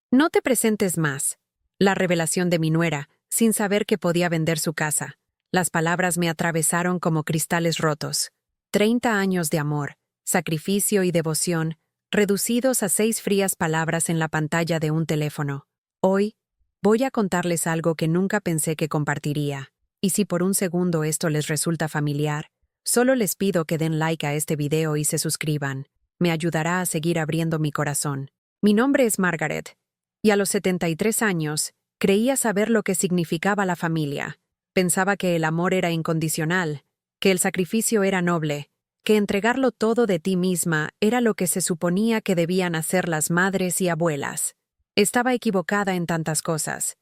No te presentes más. La revelación de mi nuera, sin saber que podía vender su casa. Las palabras me atravesaron como cristales rotos. 30 años de amor, sacrificio y devoción, reducidos a 6 frías palabras en la pantalla de un teléfono. Hoy, voy a contarles algo que nunca pensé que compartiría. Y si por un segundo esto les resulta familiar, solo les pido que den like a este video y se suscriban. Me ayudará a seguir abriendo mi corazón. Mi nombre es Margaret, y a los 73 años, creía saber lo que significaba la familia. Pensaba que el amor era incondicional, que el sacrificio era noble, que entregarlo todo de ti misma era lo que se suponía que debían hacer las madres y abuelas. Estaba equivocada en tantas cosas.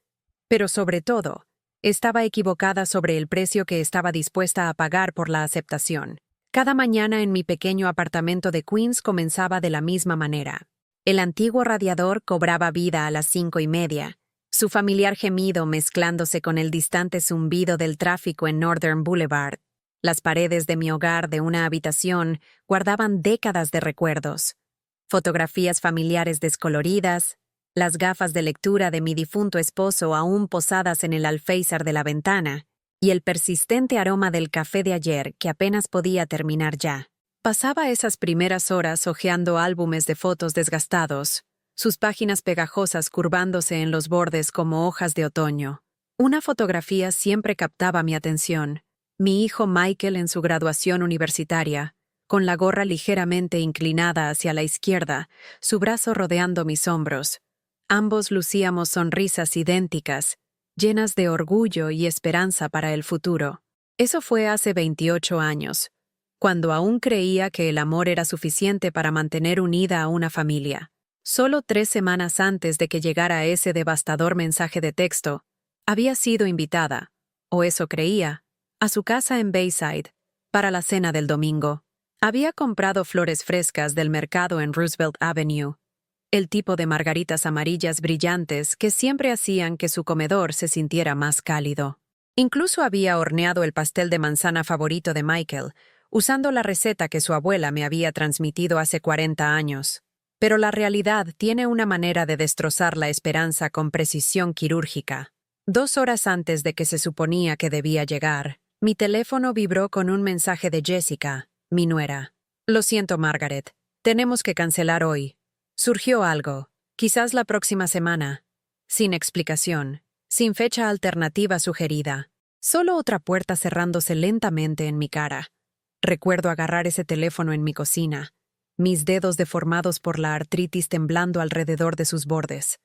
Pero sobre todo, estaba equivocada sobre el precio que estaba dispuesta a pagar por la aceptación. Cada mañana en mi pequeño apartamento de Queens comenzaba de la misma manera. El antiguo radiador cobraba vida a las 5:30, su familiar gemido mezclándose con el distante zumbido del tráfico en Northern Boulevard. Las paredes de mi hogar de una habitación guardaban décadas de recuerdos. Fotografías familiares descoloridas, las gafas de lectura de mi difunto esposo aún posadas en el alféizar de la ventana, y el persistente aroma del café de ayer que apenas podía terminar ya. Pasaba esas primeras horas hojeando álbumes de fotos desgastados, sus páginas pegajosas curvándose en los bordes como hojas de otoño. Una fotografía siempre captaba mi atención. Mi hijo Michael en su graduación universitaria, con la gorra ligeramente inclinada hacia la izquierda, su brazo rodeando mis hombros. Ambos lucíamos sonrisas idénticas, llenas de orgullo y esperanza para el futuro. Eso fue hace 28 años, cuando aún creía que el amor era suficiente para mantener unida a una familia. Solo 3 semanas antes de que llegara ese devastador mensaje de texto, había sido invitada, o eso creía, a su casa en Bayside, para la cena del domingo. Había comprado flores frescas del mercado en Roosevelt Avenue, el tipo de margaritas amarillas brillantes que siempre hacían que su comedor se sintiera más cálido. Incluso había horneado el pastel de manzana favorito de Michael, usando la receta que su abuela me había transmitido hace 40 años. Pero la realidad tiene una manera de destrozar la esperanza con precisión quirúrgica. 2 horas antes de que se suponía que debía llegar, mi teléfono vibró con un mensaje de Jessica, mi nuera. Lo siento, Margaret. Tenemos que cancelar hoy. Surgió algo, quizás la próxima semana. Sin explicación, sin fecha alternativa sugerida. Solo otra puerta cerrándose lentamente en mi cara. Recuerdo agarrar ese teléfono en mi cocina, mis dedos deformados por la artritis temblando alrededor de sus bordes.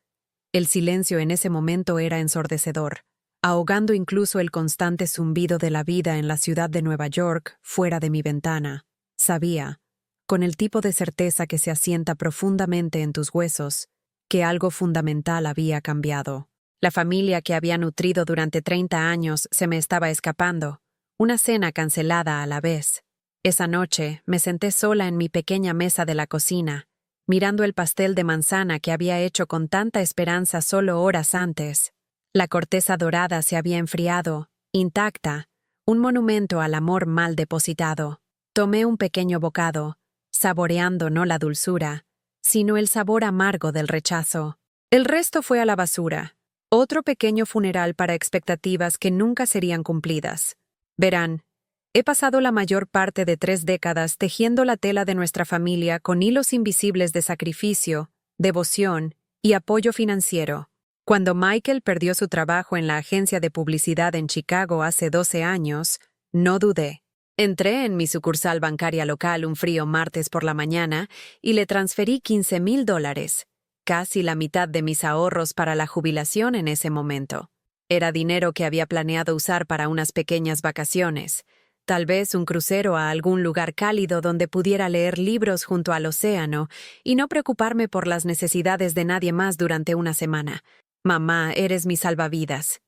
El silencio en ese momento era ensordecedor, ahogando incluso el constante zumbido de la vida en la ciudad de Nueva York fuera de mi ventana. Sabía, con el tipo de certeza que se asienta profundamente en tus huesos, que algo fundamental había cambiado. La familia que había nutrido durante 30 años se me estaba escapando, una cena cancelada a la vez. Esa noche me senté sola en mi pequeña mesa de la cocina, mirando el pastel de manzana que había hecho con tanta esperanza solo horas antes. La corteza dorada se había enfriado, intacta, un monumento al amor mal depositado. Tomé un pequeño bocado, saboreando no la dulzura, sino el sabor amargo del rechazo. El resto fue a la basura, otro pequeño funeral para expectativas que nunca serían cumplidas. Verán, he pasado la mayor parte de 3 décadas tejiendo la tela de nuestra familia con hilos invisibles de sacrificio, devoción y apoyo financiero. Cuando Michael perdió su trabajo en la agencia de publicidad en Chicago hace 12 años, no dudé. Entré en mi sucursal bancaria local un frío martes por la mañana y le transferí $15,000, casi la mitad de mis ahorros para la jubilación en ese momento. Era dinero que había planeado usar para unas pequeñas vacaciones, tal vez un crucero a algún lugar cálido donde pudiera leer libros junto al océano y no preocuparme por las necesidades de nadie más durante una semana. «Mamá, eres mi salvavidas»,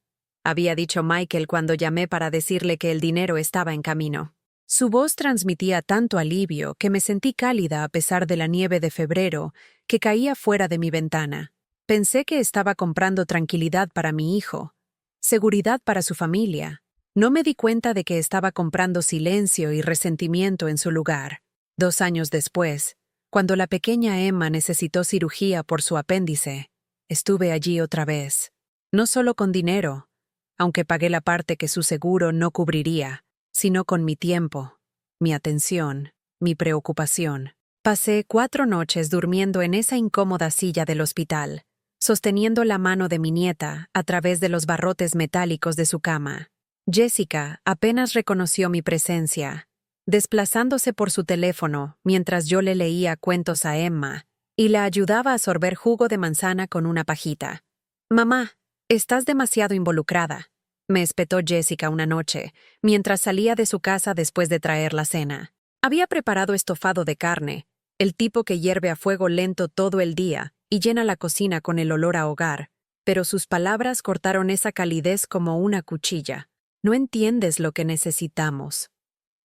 había dicho Michael cuando llamé para decirle que el dinero estaba en camino. Su voz transmitía tanto alivio que me sentí cálida a pesar de la nieve de febrero que caía fuera de mi ventana. Pensé que estaba comprando tranquilidad para mi hijo, seguridad para su familia. No me di cuenta de que estaba comprando silencio y resentimiento en su lugar. 2 años después, cuando la pequeña Emma necesitó cirugía por su apéndice, estuve allí otra vez. No solo con dinero, aunque pagué la parte que su seguro no cubriría, sino con mi tiempo, mi atención, mi preocupación. Pasé 4 noches durmiendo en esa incómoda silla del hospital, sosteniendo la mano de mi nieta a través de los barrotes metálicos de su cama. Jessica apenas reconoció mi presencia, desplazándose por su teléfono mientras yo le leía cuentos a Emma y la ayudaba a sorber jugo de manzana con una pajita. «Mamá, estás demasiado involucrada», me espetó Jessica una noche, mientras salía de su casa después de traer la cena. Había preparado estofado de carne, el tipo que hierve a fuego lento todo el día y llena la cocina con el olor a hogar, pero sus palabras cortaron esa calidez como una cuchilla. «No entiendes lo que necesitamos».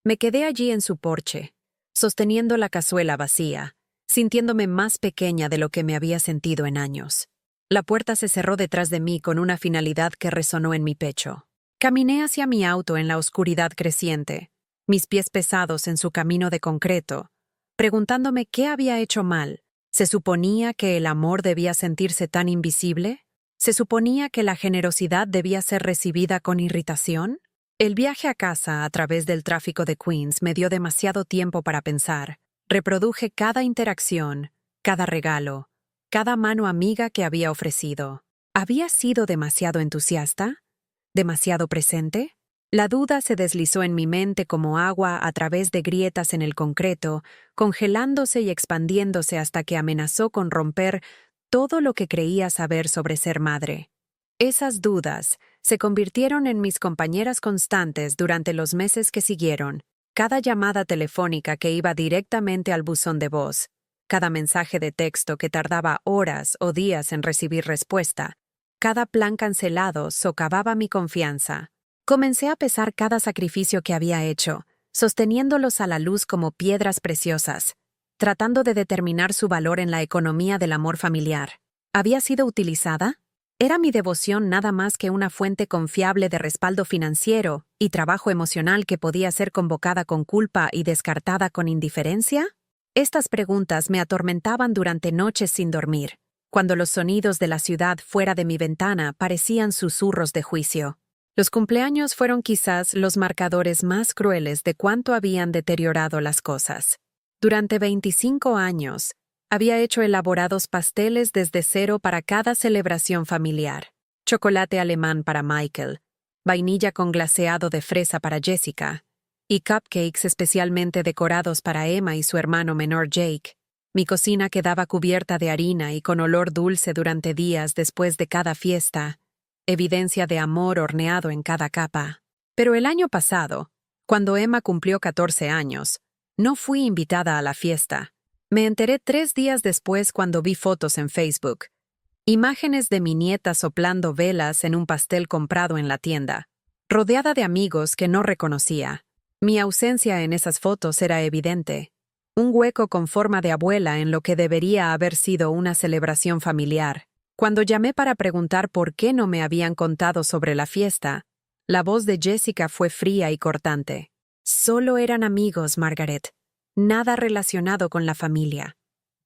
Me quedé allí en su porche, sosteniendo la cazuela vacía, sintiéndome más pequeña de lo que me había sentido en años. La puerta se cerró detrás de mí con una finalidad que resonó en mi pecho. Caminé hacia mi auto en la oscuridad creciente, mis pies pesados en su camino de concreto, preguntándome qué había hecho mal. ¿Se suponía que el amor debía sentirse tan invisible? ¿Se suponía que la generosidad debía ser recibida con irritación? El viaje a casa a través del tráfico de Queens me dio demasiado tiempo para pensar. Reproduje cada interacción, cada regalo, cada mano amiga que había ofrecido. ¿Había sido demasiado entusiasta? ¿Demasiado presente? La duda se deslizó en mi mente como agua a través de grietas en el concreto, congelándose y expandiéndose hasta que amenazó con romper todo lo que creía saber sobre ser madre. Esas dudas se convirtieron en mis compañeras constantes durante los meses que siguieron. Cada llamada telefónica que iba directamente al buzón de voz, cada mensaje de texto que tardaba horas o días en recibir respuesta, cada plan cancelado socavaba mi confianza. Comencé a pesar cada sacrificio que había hecho, sosteniéndolos a la luz como piedras preciosas, tratando de determinar su valor en la economía del amor familiar. ¿Había sido utilizada? ¿Era mi devoción nada más que una fuente confiable de respaldo financiero y trabajo emocional que podía ser convocada con culpa y descartada con indiferencia? Estas preguntas me atormentaban durante noches sin dormir, cuando los sonidos de la ciudad fuera de mi ventana parecían susurros de juicio. Los cumpleaños fueron quizás los marcadores más crueles de cuánto habían deteriorado las cosas. Durante 25 años, había hecho elaborados pasteles desde cero para cada celebración familiar. Chocolate alemán para Michael, vainilla con glaseado de fresa para Jessica, y cupcakes especialmente decorados para Emma y su hermano menor Jake. Mi cocina quedaba cubierta de harina y con olor dulce durante días después de cada fiesta, evidencia de amor horneado en cada capa. Pero el año pasado, cuando Emma cumplió 14 años, no fui invitada a la fiesta. Me enteré 3 días después cuando vi fotos en Facebook. Imágenes de mi nieta soplando velas en un pastel comprado en la tienda, rodeada de amigos que no reconocía. Mi ausencia en esas fotos era evidente. Un hueco con forma de abuela en lo que debería haber sido una celebración familiar. Cuando llamé para preguntar por qué no me habían contado sobre la fiesta, la voz de Jessica fue fría y cortante. Solo eran amigos, Margaret. Nada relacionado con la familia.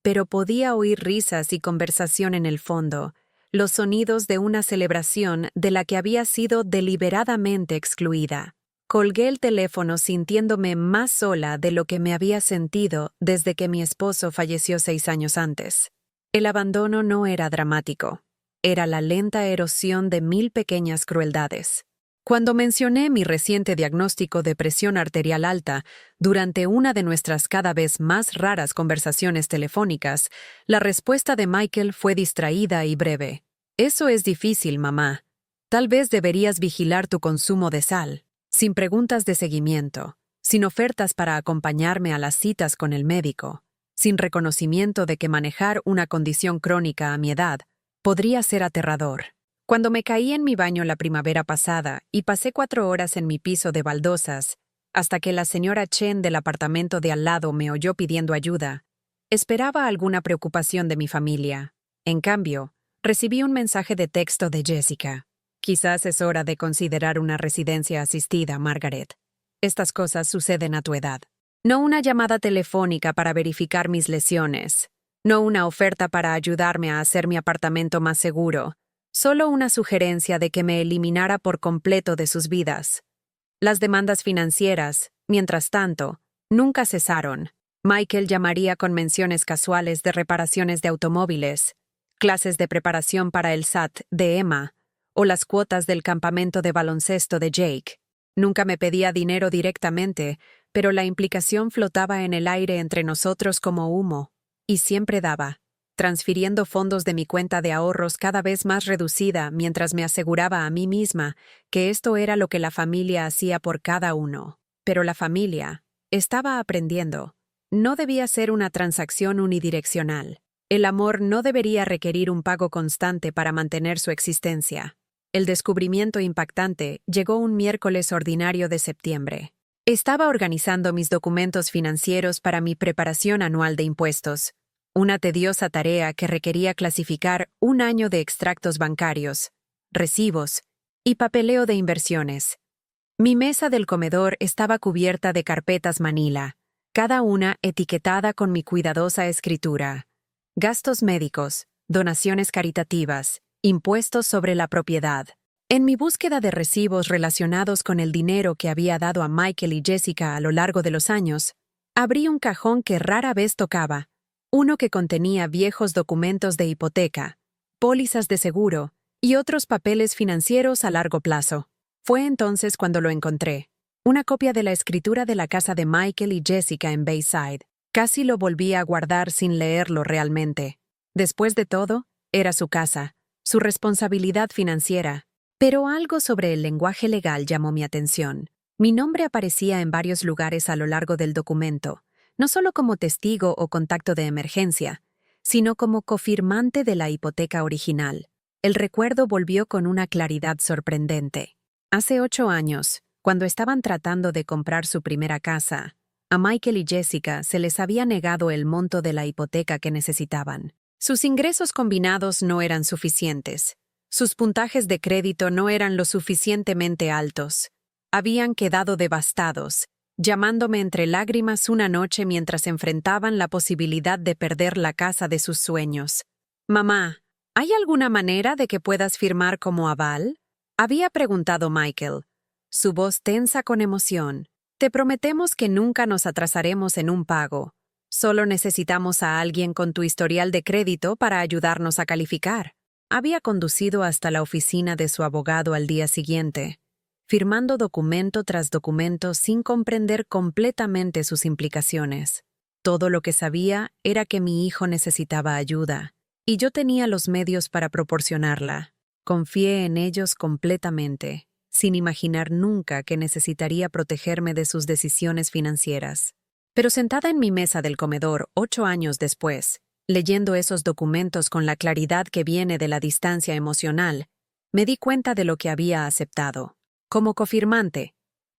Pero podía oír risas y conversación en el fondo, los sonidos de una celebración de la que había sido deliberadamente excluida. Colgué el teléfono sintiéndome más sola de lo que me había sentido desde que mi esposo falleció 6 años antes. El abandono no era dramático. Era la lenta erosión de 1000 pequeñas crueldades. Cuando mencioné mi reciente diagnóstico de presión arterial alta durante una de nuestras cada vez más raras conversaciones telefónicas, la respuesta de Michael fue distraída y breve. «Eso es difícil, mamá. Tal vez deberías vigilar tu consumo de sal». Sin preguntas de seguimiento, sin ofertas para acompañarme a las citas con el médico, sin reconocimiento de que manejar una condición crónica a mi edad podría ser aterrador. Cuando me caí en mi baño la primavera pasada y pasé 4 horas en mi piso de baldosas, hasta que la señora Chen del apartamento de al lado me oyó pidiendo ayuda, esperaba alguna preocupación de mi familia. En cambio, recibí un mensaje de texto de Jessica. «Quizás es hora de considerar una residencia asistida, Margaret. Estas cosas suceden a tu edad». No una llamada telefónica para verificar mis lesiones, No una oferta para ayudarme a hacer mi apartamento más seguro, solo una sugerencia de que me eliminara por completo de sus vidas. Las demandas financieras, mientras tanto, nunca cesaron. Michael llamaría con menciones casuales de reparaciones de automóviles, clases de preparación para el SAT de Emma, o las cuotas del campamento de baloncesto de Jake. Nunca me pedía dinero directamente, pero la implicación flotaba en el aire entre nosotros como humo, y siempre daba, transfiriendo fondos de mi cuenta de ahorros cada vez más reducida mientras me aseguraba a mí misma que esto era lo que la familia hacía por cada uno. Pero la familia estaba aprendiendo. No debía ser una transacción unidireccional. El amor no debería requerir un pago constante para mantener su existencia. El descubrimiento impactante llegó un miércoles ordinario de septiembre. Estaba organizando mis documentos financieros para mi preparación anual de impuestos, una tediosa tarea que requería clasificar un año de extractos bancarios, recibos y papeleo de inversiones. Mi mesa del comedor estaba cubierta de carpetas manila, cada una etiquetada con mi cuidadosa escritura. Gastos médicos, donaciones caritativas, impuestos sobre la propiedad. En mi búsqueda de recibos relacionados con el dinero que había dado a Michael y Jessica a lo largo de los años, abrí un cajón que rara vez tocaba, uno que contenía viejos documentos de hipoteca, pólizas de seguro y otros papeles financieros a largo plazo. Fue entonces cuando lo encontré, una copia de la escritura de la casa de Michael y Jessica en Bayside. Casi lo volví a guardar sin leerlo realmente. Después de todo, era su casa, su responsabilidad financiera. Pero algo sobre el lenguaje legal llamó mi atención. Mi nombre aparecía en varios lugares a lo largo del documento, no solo como testigo o contacto de emergencia, sino como cofirmante de la hipoteca original. El recuerdo volvió con una claridad sorprendente. Hace 8 años, cuando estaban tratando de comprar su primera casa, a Michael y Jessica se les había negado el monto de la hipoteca que necesitaban. Sus ingresos combinados no eran suficientes. Sus puntajes de crédito no eran lo suficientemente altos. Habían quedado devastados, llamándome entre lágrimas una noche mientras enfrentaban la posibilidad de perder la casa de sus sueños. «Mamá, ¿hay alguna manera de que puedas firmar como aval?», había preguntado Michael, su voz tensa con emoción. «Te prometemos que nunca nos atrasaremos en un pago. Solo necesitamos a alguien con tu historial de crédito para ayudarnos a calificar». Había conducido hasta la oficina de su abogado al día siguiente, firmando documento tras documento sin comprender completamente sus implicaciones. Todo lo que sabía era que mi hijo necesitaba ayuda, y yo tenía los medios para proporcionarla. Confié en ellos completamente, sin imaginar nunca que necesitaría protegerme de sus decisiones financieras. Pero sentada en mi mesa del comedor 8 años después, leyendo esos documentos con la claridad que viene de la distancia emocional, me di cuenta de lo que había aceptado. Como cofirmante,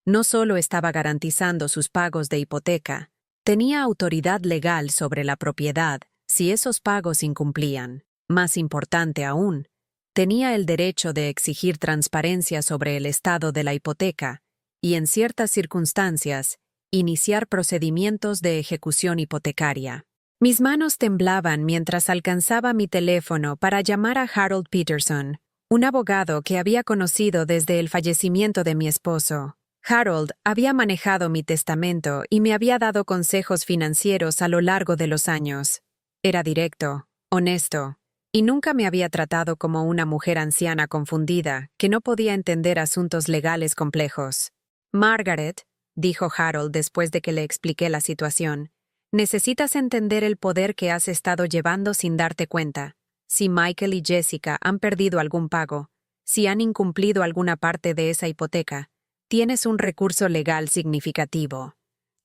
no solo estaba garantizando sus pagos de hipoteca, tenía autoridad legal sobre la propiedad si esos pagos incumplían. Más importante aún, tenía el derecho de exigir transparencia sobre el estado de la hipoteca y, en ciertas circunstancias, iniciar procedimientos de ejecución hipotecaria. Mis manos temblaban mientras alcanzaba mi teléfono para llamar a Harold Peterson, un abogado que había conocido desde el fallecimiento de mi esposo. Harold había manejado mi testamento y me había dado consejos financieros a lo largo de los años. Era directo, honesto, y nunca me había tratado como una mujer anciana confundida que no podía entender asuntos legales complejos. «Margaret», dijo Harold después de que le expliqué la situación, «necesitas entender el poder que has estado llevando sin darte cuenta. Si Michael y Jessica han perdido algún pago, si han incumplido alguna parte de esa hipoteca, tienes un recurso legal significativo.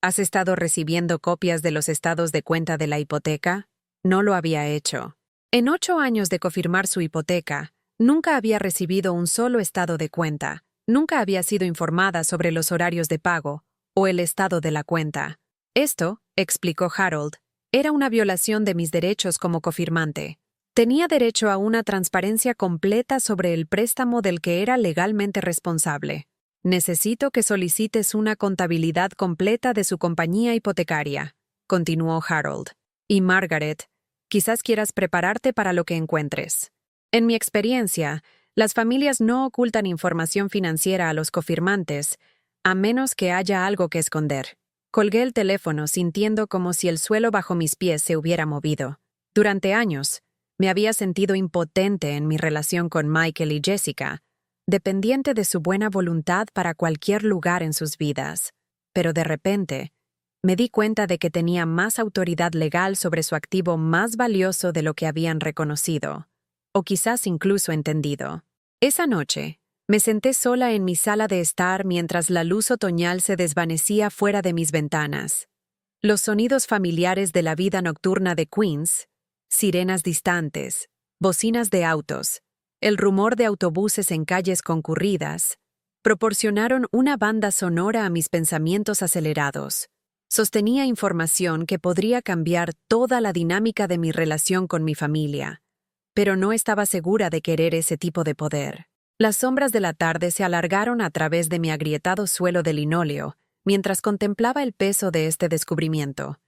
¿Has estado recibiendo copias de los estados de cuenta de la hipoteca?». No lo había hecho. En 8 años de confirmar su hipoteca, nunca había recibido un solo estado de cuenta, nunca había sido informada sobre los horarios de pago o el estado de la cuenta. Esto, explicó Harold, era una violación de mis derechos como cofirmante. Tenía derecho a una transparencia completa sobre el préstamo del que era legalmente responsable. «Necesito que solicites una contabilidad completa de su compañía hipotecaria», continuó Harold. «Y Margaret, Quizás quieras prepararte para lo que encuentres. En mi experiencia, las familias no ocultan información financiera a los cofirmantes, a menos que haya algo que esconder. Colgué el teléfono sintiendo como si el suelo bajo mis pies se hubiera movido. Durante años, me había sentido impotente en mi relación con Michael y Jessica, dependiente de su buena voluntad para cualquier lugar en sus vidas. Pero de repente, me di cuenta de que tenía más autoridad legal sobre su activo más valioso de lo que habían reconocido, o quizás incluso entendido. Esa noche, me senté sola en mi sala de estar mientras la luz otoñal se desvanecía fuera de mis ventanas. Los sonidos familiares de la vida nocturna de Queens, sirenas distantes, bocinas de autos, el rumor de autobuses en calles concurridas, proporcionaron una banda sonora a mis pensamientos acelerados. Sostenía información que podría cambiar toda la dinámica de mi relación con mi familia, pero no estaba segura de querer ese tipo de poder. Las sombras de la tarde se alargaron a través de mi agrietado suelo de linóleo, mientras contemplaba el peso de este descubrimiento.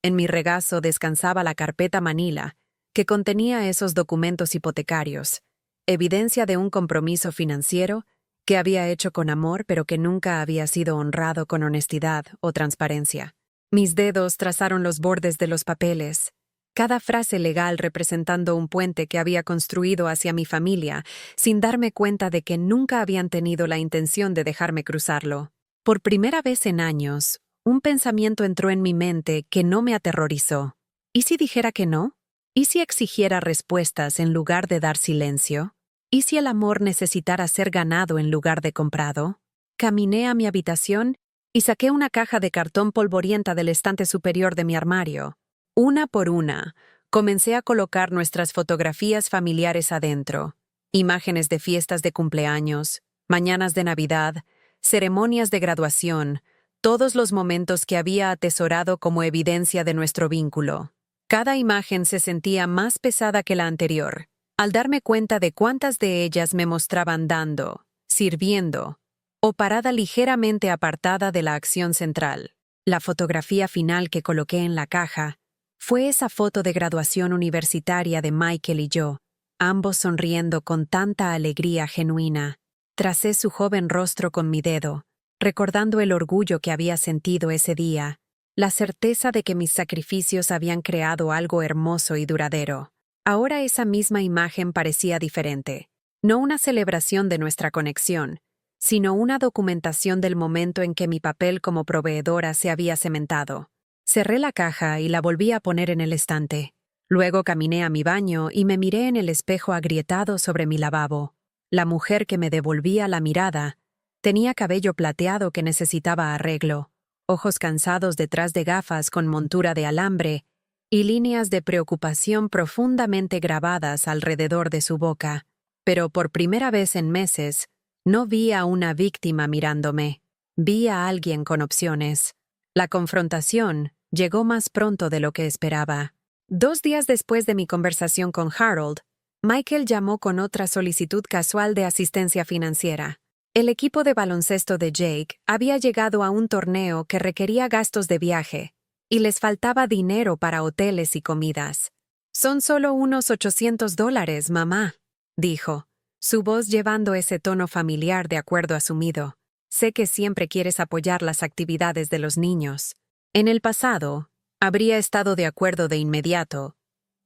En mi regazo descansaba la carpeta Manila, que contenía esos documentos hipotecarios, evidencia de un compromiso financiero que había hecho con amor pero que nunca había sido honrado con honestidad o transparencia. Mis dedos trazaron los bordes de los papeles, cada frase legal representando un puente que había construido hacia mi familia, sin darme cuenta de que nunca habían tenido la intención de dejarme cruzarlo. Por primera vez en años, un pensamiento entró en mi mente que no me aterrorizó. ¿Y si dijera que no? ¿Y si exigiera respuestas en lugar de dar silencio? ¿Y si el amor necesitara ser ganado en lugar de comprado? Caminé a mi habitación y saqué una caja de cartón polvorienta del estante superior de mi armario. Una por una, comencé a colocar nuestras fotografías familiares adentro. Imágenes de fiestas de cumpleaños, mañanas de Navidad, ceremonias de graduación, todos los momentos que había atesorado como evidencia de nuestro vínculo. Cada imagen se sentía más pesada que la anterior, al darme cuenta de cuántas de ellas me mostraban dando, sirviendo, o parada ligeramente apartada de la acción central. La fotografía final que coloqué en la caja fue esa foto de graduación universitaria de Michael y yo, ambos sonriendo con tanta alegría genuina. Tracé su joven rostro con mi dedo, recordando el orgullo que había sentido ese día, la certeza de que mis sacrificios habían creado algo hermoso y duradero. Ahora esa misma imagen parecía diferente, no una celebración de nuestra conexión, sino una documentación del momento en que mi papel como proveedora se había cementado. Cerré la caja y la volví a poner en el estante. Luego caminé a mi baño y me miré en el espejo agrietado sobre mi lavabo. La mujer que me devolvía la mirada tenía cabello plateado que necesitaba arreglo, ojos cansados detrás de gafas con montura de alambre y líneas de preocupación profundamente grabadas alrededor de su boca. Pero por primera vez en meses, no vi a una víctima mirándome. Vi a alguien con opciones. La confrontación llegó más pronto de lo que esperaba. 2 días después de mi conversación con Harold, Michael llamó con otra solicitud casual de asistencia financiera. El equipo de baloncesto de Jake había llegado a un torneo que requería gastos de viaje, y les faltaba dinero para hoteles y comidas. «Son solo unos $800, mamá», dijo, su voz llevando ese tono familiar de acuerdo asumido. «Sé que siempre quieres apoyar las actividades de los niños». En el pasado, habría estado de acuerdo de inmediato.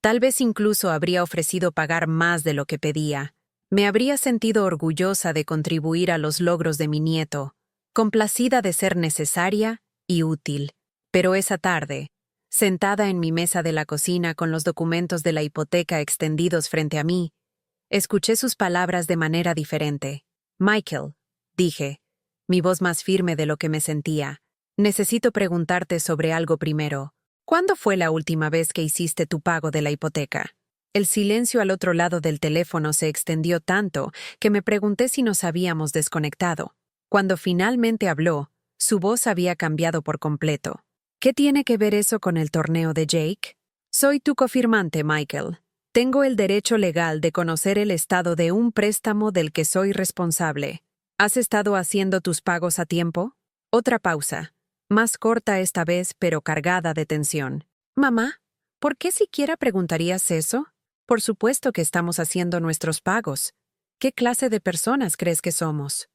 Tal vez incluso habría ofrecido pagar más de lo que pedía. Me habría sentido orgullosa de contribuir a los logros de mi nieto, complacida de ser necesaria y útil. Pero esa tarde, sentada en mi mesa de la cocina con los documentos de la hipoteca extendidos frente a mí, escuché sus palabras de manera diferente. «Michael», dije, mi voz más firme de lo que me sentía, «necesito preguntarte sobre algo primero. ¿Cuándo fue la última vez que hiciste tu pago de la hipoteca?» El silencio al otro lado del teléfono se extendió tanto que me pregunté si nos habíamos desconectado. Cuando finalmente habló, su voz había cambiado por completo. «¿Qué tiene que ver eso con el torneo de Jake?» «Soy tu cofirmante, Michael. Tengo el derecho legal de conocer el estado de un préstamo del que soy responsable. ¿Has estado haciendo tus pagos a tiempo?» Otra pausa, más corta esta vez pero cargada de tensión. «Mamá, ¿Por qué siquiera preguntarías eso? Por supuesto que estamos haciendo nuestros pagos. ¿Qué clase de personas crees que somos?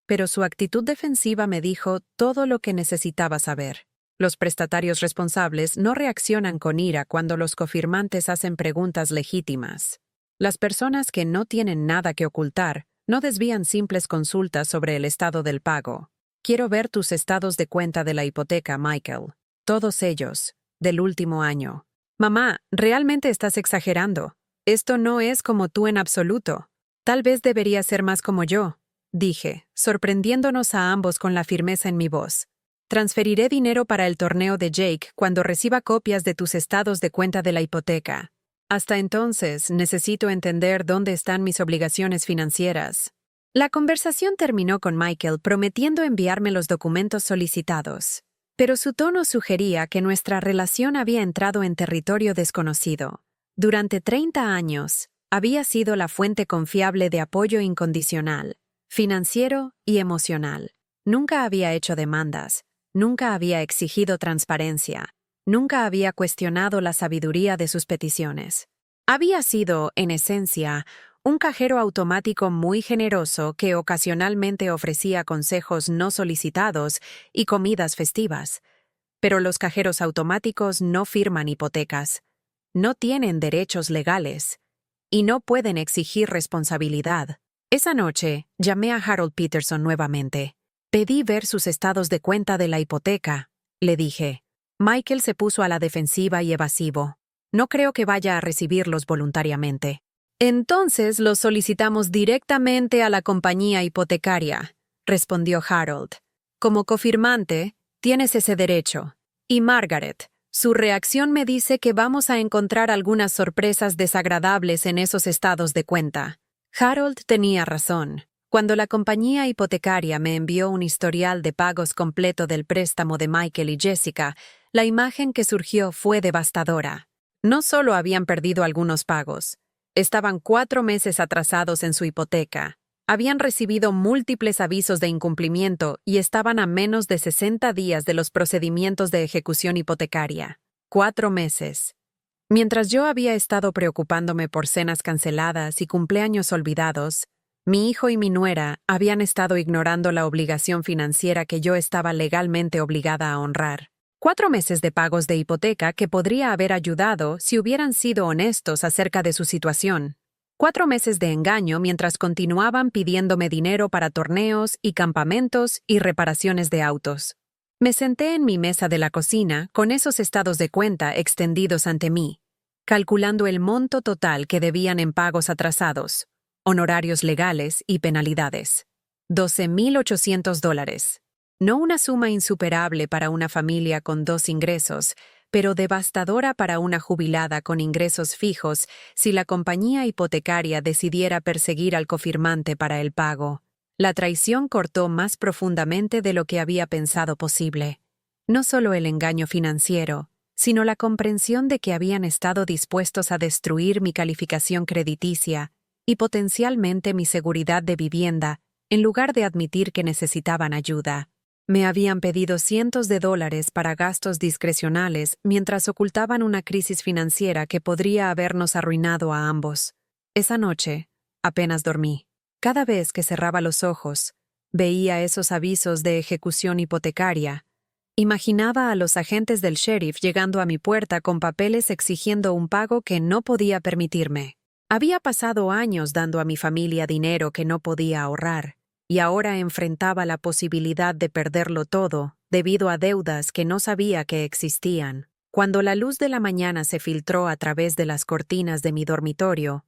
Pero su actitud defensiva me dijo todo lo que necesitaba saber. Los prestatarios responsables no reaccionan con ira cuando los cofirmantes hacen preguntas legítimas. Las personas que no tienen nada que ocultar no desvían simples consultas sobre el estado del pago. Quiero ver tus estados de cuenta de la hipoteca, Michael. Todos ellos, del último año. Mamá, realmente estás exagerando. Esto no es como tú en absoluto. Tal vez debería ser más como yo, dije, sorprendiéndonos a ambos con la firmeza en mi voz. Transferiré dinero para el torneo de Jake cuando reciba copias de tus estados de cuenta de la hipoteca. Hasta entonces, necesito entender dónde están mis obligaciones financieras. La conversación terminó con Michael prometiendo enviarme los documentos solicitados, pero su tono sugería que nuestra relación había entrado en territorio desconocido. Durante 30 años, había sido la fuente confiable de apoyo incondicional, financiero y emocional. Nunca había hecho demandas, nunca había exigido transparencia, nunca había cuestionado la sabiduría de sus peticiones. Había sido, en esencia, un cajero automático muy generoso que ocasionalmente ofrecía consejos no solicitados y comidas festivas. Pero los cajeros automáticos no firman hipotecas, no tienen derechos legales y no pueden exigir responsabilidad. Esa noche, llamé a Harold Peterson nuevamente. Pedí ver sus estados de cuenta de la hipoteca, le dije. Michael se puso a la defensiva y evasivo. No creo que vaya a recibirlos voluntariamente. Entonces los solicitamos directamente a la compañía hipotecaria, respondió Harold. Como cofirmante, tienes ese derecho. Y Margaret, su reacción me dice que vamos a encontrar algunas sorpresas desagradables en esos estados de cuenta. Harold tenía razón. Cuando la compañía hipotecaria me envió un historial de pagos completo del préstamo de Michael y Jessica, la imagen que surgió fue devastadora. No solo habían perdido algunos pagos, estaban 4 meses atrasados en su hipoteca, habían recibido múltiples avisos de incumplimiento y estaban a menos de 60 días de los procedimientos de ejecución hipotecaria. 4 meses. Mientras yo había estado preocupándome por cenas canceladas y cumpleaños olvidados, mi hijo y mi nuera habían estado ignorando la obligación financiera que yo estaba legalmente obligada a honrar. 4 meses de pagos de hipoteca que podría haber ayudado si hubieran sido honestos acerca de su situación. 4 meses de engaño mientras continuaban pidiéndome dinero para torneos y campamentos y reparaciones de autos. Me senté en mi mesa de la cocina con esos estados de cuenta extendidos ante mí, calculando el monto total que debían en pagos atrasados, honorarios legales y penalidades. $12,800. No una suma insuperable para una familia con 2 ingresos, pero devastadora para una jubilada con ingresos fijos si la compañía hipotecaria decidiera perseguir al cofirmante para el pago. La traición cortó más profundamente de lo que había pensado posible. No solo el engaño financiero, sino la comprensión de que habían estado dispuestos a destruir mi calificación crediticia y potencialmente mi seguridad de vivienda en lugar de admitir que necesitaban ayuda. Me habían pedido cientos de dólares para gastos discrecionales mientras ocultaban una crisis financiera que podría habernos arruinado a ambos. Esa noche, apenas dormí. Cada vez que cerraba los ojos, veía esos avisos de ejecución hipotecaria. Imaginaba a los agentes del sheriff llegando a mi puerta con papeles exigiendo un pago que no podía permitirme. Había pasado años dando a mi familia dinero que no podía ahorrar, y ahora enfrentaba la posibilidad de perderlo todo debido a deudas que no sabía que existían. Cuando la luz de la mañana se filtró a través de las cortinas de mi dormitorio,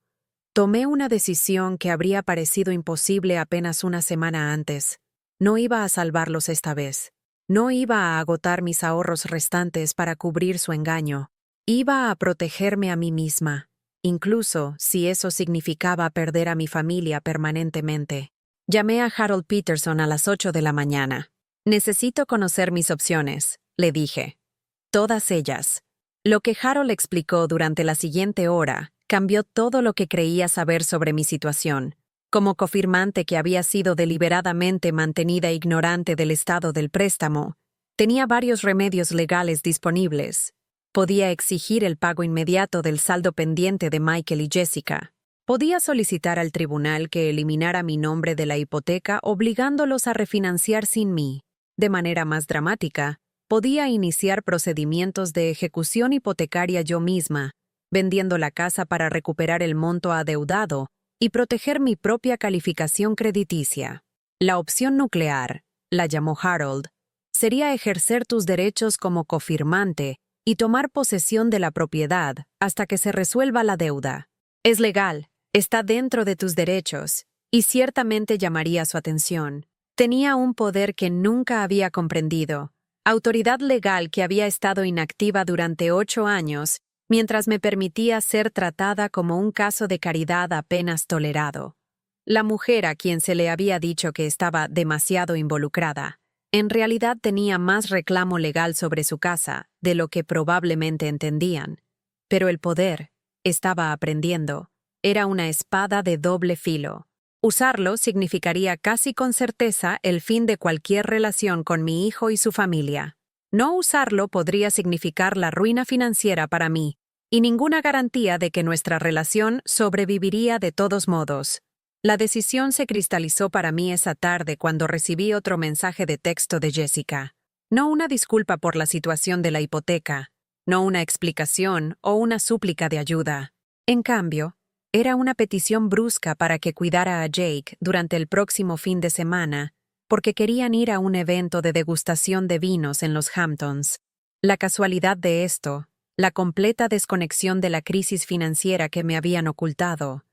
tomé una decisión que habría parecido imposible apenas una semana antes. No iba a salvarlos esta vez. No iba a agotar mis ahorros restantes para cubrir su engaño. Iba a protegerme a mí misma, incluso si eso significaba perder a mi familia permanentemente. Llamé a Harold Peterson a las 8 de la mañana. Necesito conocer mis opciones, le dije. Todas ellas. Lo que Harold explicó durante la siguiente hora cambió todo lo que creía saber sobre mi situación. Como cofirmante que había sido deliberadamente mantenida ignorante del estado del préstamo, tenía varios remedios legales disponibles. Podía exigir el pago inmediato del saldo pendiente de Michael y Jessica. Podía solicitar al tribunal que eliminara mi nombre de la hipoteca obligándolos a refinanciar sin mí. De manera más dramática, podía iniciar procedimientos de ejecución hipotecaria yo misma, vendiendo la casa para recuperar el monto adeudado y proteger mi propia calificación crediticia. La opción nuclear, la llamó Harold, sería ejercer tus derechos como cofirmante y tomar posesión de la propiedad hasta que se resuelva la deuda. Es legal, está dentro de tus derechos, y ciertamente llamaría su atención. Tenía un poder que nunca había comprendido, autoridad legal que había estado inactiva durante 8 años, mientras me permitía ser tratada como un caso de caridad apenas tolerado. La mujer a quien se le había dicho que estaba demasiado involucrada, en realidad tenía más reclamo legal sobre su casa de lo que probablemente entendían. Pero el poder, estaba aprendiendo, era una espada de doble filo. Usarlo significaría casi con certeza el fin de cualquier relación con mi hijo y su familia. No usarlo podría significar la ruina financiera para mí, y ninguna garantía de que nuestra relación sobreviviría de todos modos. La decisión se cristalizó para mí esa tarde cuando recibí otro mensaje de texto de Jessica. No una disculpa por la situación de la hipoteca, no una explicación o una súplica de ayuda. En cambio, era una petición brusca para que cuidara a Jake durante el próximo fin de semana, porque querían ir a un evento de degustación de vinos en los Hamptons. La casualidad de esto, la completa desconexión de la crisis financiera que me habían ocultado,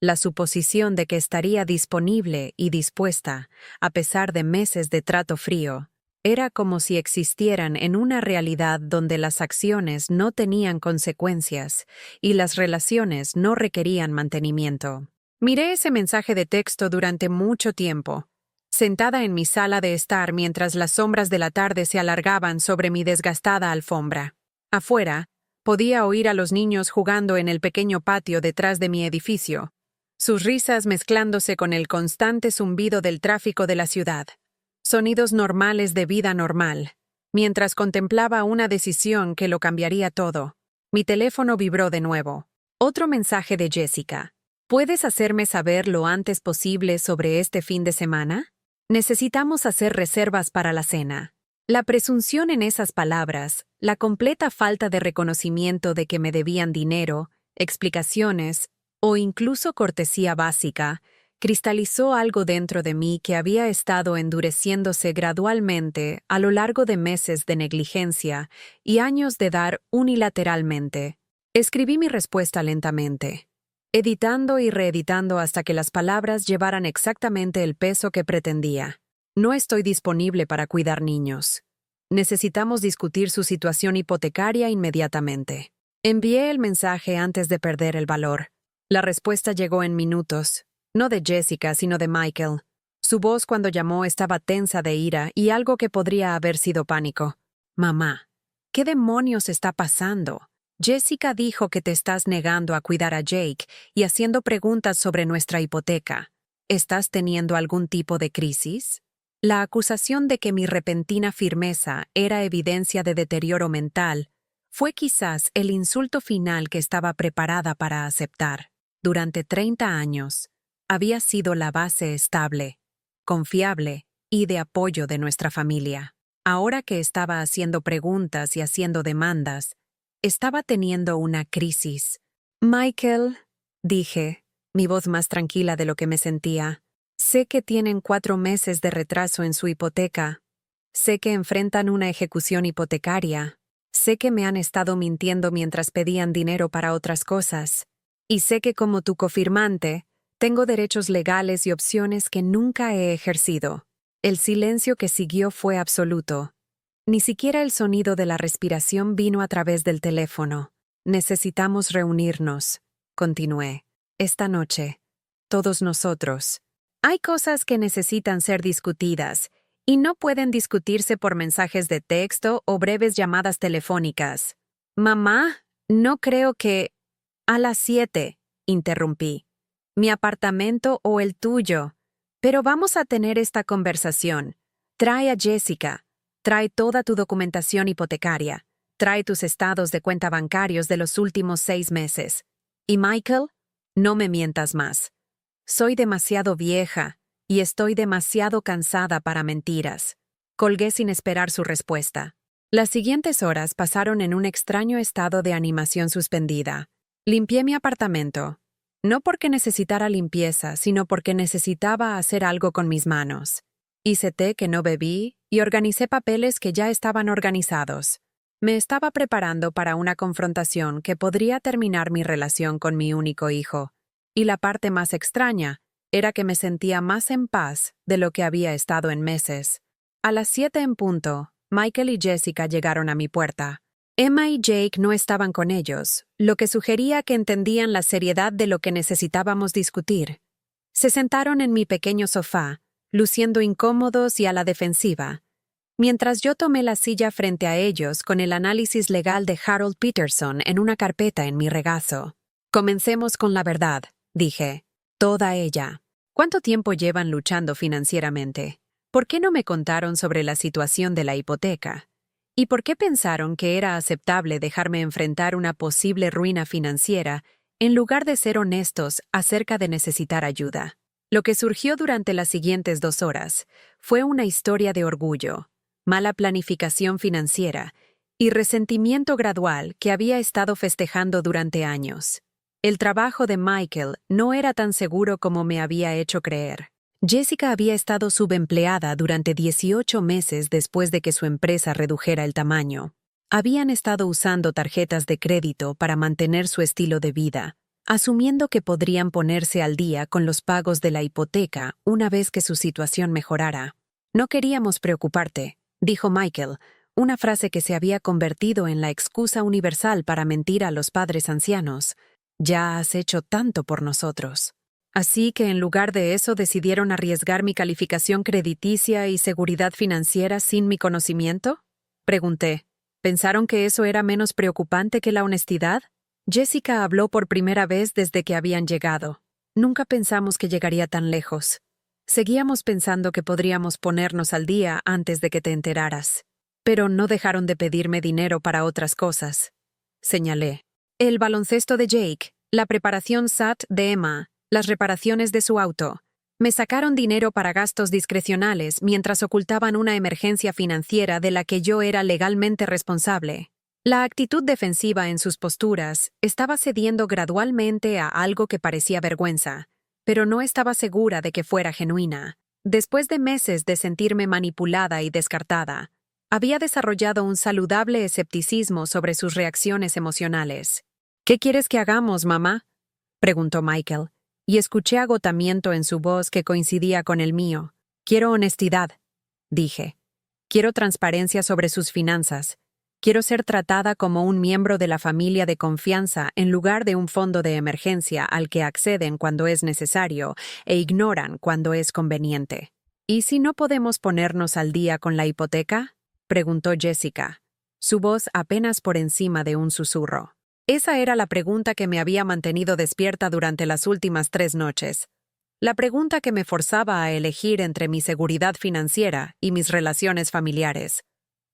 la suposición de que estaría disponible y dispuesta, a pesar de meses de trato frío, era como si existieran en una realidad donde las acciones no tenían consecuencias y las relaciones no requerían mantenimiento. Miré ese mensaje de texto durante mucho tiempo, sentada en mi sala de estar mientras las sombras de la tarde se alargaban sobre mi desgastada alfombra. Afuera, podía oír a los niños jugando en el pequeño patio detrás de mi edificio, sus risas mezclándose con el constante zumbido del tráfico de la ciudad. Sonidos normales de vida normal. Mientras contemplaba una decisión que lo cambiaría todo, mi teléfono vibró de nuevo. Otro mensaje de Jessica. ¿Puedes hacerme saber lo antes posible sobre este fin de semana? Necesitamos hacer reservas para la cena. La presunción en esas palabras, la completa falta de reconocimiento de que me debían dinero, explicaciones o incluso cortesía básica, cristalizó algo dentro de mí que había estado endureciéndose gradualmente a lo largo de meses de negligencia y años de dar unilateralmente. Escribí mi respuesta lentamente, editando y reeditando hasta que las palabras llevaran exactamente el peso que pretendía. No estoy disponible para cuidar niños. Necesitamos discutir su situación hipotecaria inmediatamente. Envié el mensaje antes de perder el valor. La respuesta llegó en minutos. No de Jessica, sino de Michael. Su voz cuando llamó estaba tensa de ira y algo que podría haber sido pánico. Mamá, ¿qué demonios está pasando? Jessica dijo que te estás negando a cuidar a Jake y haciendo preguntas sobre nuestra hipoteca. ¿Estás teniendo algún tipo de crisis? La acusación de que mi repentina firmeza era evidencia de deterioro mental fue quizás el insulto final que estaba preparada para aceptar. Durante 30 años, había sido la base estable, confiable y de apoyo de nuestra familia. Ahora que estaba haciendo preguntas y haciendo demandas, estaba teniendo una crisis. Michael, dije, mi voz más tranquila de lo que me sentía, sé que tienen 4 meses de retraso en su hipoteca. Sé que enfrentan una ejecución hipotecaria. Sé que me han estado mintiendo mientras pedían dinero para otras cosas. Y sé que como tu cofirmante, tengo derechos legales y opciones que nunca he ejercido. El silencio que siguió fue absoluto. Ni siquiera el sonido de la respiración vino a través del teléfono. Necesitamos reunirnos, continué. Esta noche, todos nosotros. Hay cosas que necesitan ser discutidas, y no pueden discutirse por mensajes de texto o breves llamadas telefónicas. Mamá, no creo que... A las 7, interrumpí. Mi apartamento o el tuyo. Pero vamos a tener esta conversación. Trae a Jessica. Trae toda tu documentación hipotecaria. Trae tus estados de cuenta bancarios de los últimos 6 meses. Y Michael, no me mientas más. Soy demasiado vieja y estoy demasiado cansada para mentiras. Colgué sin esperar su respuesta. Las siguientes horas pasaron en un extraño estado de animación suspendida. Limpié mi apartamento. No porque necesitara limpieza, sino porque necesitaba hacer algo con mis manos. Hice té que no bebí y organicé papeles que ya estaban organizados. Me estaba preparando para una confrontación que podría terminar mi relación con mi único hijo. Y la parte más extraña era que me sentía más en paz de lo que había estado en meses. A las 7 en punto, Michael y Jessica llegaron a mi puerta. Emma y Jake no estaban con ellos, lo que sugería que entendían la seriedad de lo que necesitábamos discutir. Se sentaron en mi pequeño sofá, luciendo incómodos y a la defensiva, mientras yo tomé la silla frente a ellos con el análisis legal de Harold Peterson en una carpeta en mi regazo. Comencemos con la verdad, dije. Toda ella. ¿Cuánto tiempo llevan luchando financieramente? ¿Por qué no me contaron sobre la situación de la hipoteca? ¿Y por qué pensaron que era aceptable dejarme enfrentar una posible ruina financiera en lugar de ser honestos acerca de necesitar ayuda? Lo que surgió durante las siguientes 2 horas fue una historia de orgullo, mala planificación financiera y resentimiento gradual que había estado festejando durante años. El trabajo de Michael no era tan seguro como me había hecho creer. Jessica había estado subempleada durante 18 meses después de que su empresa redujera el tamaño. Habían estado usando tarjetas de crédito para mantener su estilo de vida, asumiendo que podrían ponerse al día con los pagos de la hipoteca una vez que su situación mejorara. No queríamos preocuparte, dijo Michael, una frase que se había convertido en la excusa universal para mentir a los padres ancianos. Ya has hecho tanto por nosotros. Así que en lugar de eso decidieron arriesgar mi calificación crediticia y seguridad financiera sin mi conocimiento? Pregunté. ¿Pensaron que eso era menos preocupante que la honestidad? Jessica habló por primera vez desde que habían llegado. Nunca pensamos que llegaría tan lejos. Seguíamos pensando que podríamos ponernos al día antes de que te enteraras. Pero no dejaron de pedirme dinero para otras cosas. Señalé. El baloncesto de Jake, la preparación SAT de Emma, las reparaciones de su auto. Me sacaron dinero para gastos discrecionales mientras ocultaban una emergencia financiera de la que yo era legalmente responsable. La actitud defensiva en sus posturas estaba cediendo gradualmente a algo que parecía vergüenza, pero no estaba segura de que fuera genuina. Después de meses de sentirme manipulada y descartada, había desarrollado un saludable escepticismo sobre sus reacciones emocionales. ¿Qué quieres que hagamos, mamá?, preguntó Michael, y escuché agotamiento en su voz que coincidía con el mío. Quiero honestidad, dije. Quiero transparencia sobre sus finanzas. Quiero ser tratada como un miembro de la familia de confianza en lugar de un fondo de emergencia al que acceden cuando es necesario e ignoran cuando es conveniente. ¿Y si no podemos ponernos al día con la hipoteca?, preguntó Jessica, su voz apenas por encima de un susurro. Esa era la pregunta que me había mantenido despierta durante las últimas 3 noches. La pregunta que me forzaba a elegir entre mi seguridad financiera y mis relaciones familiares.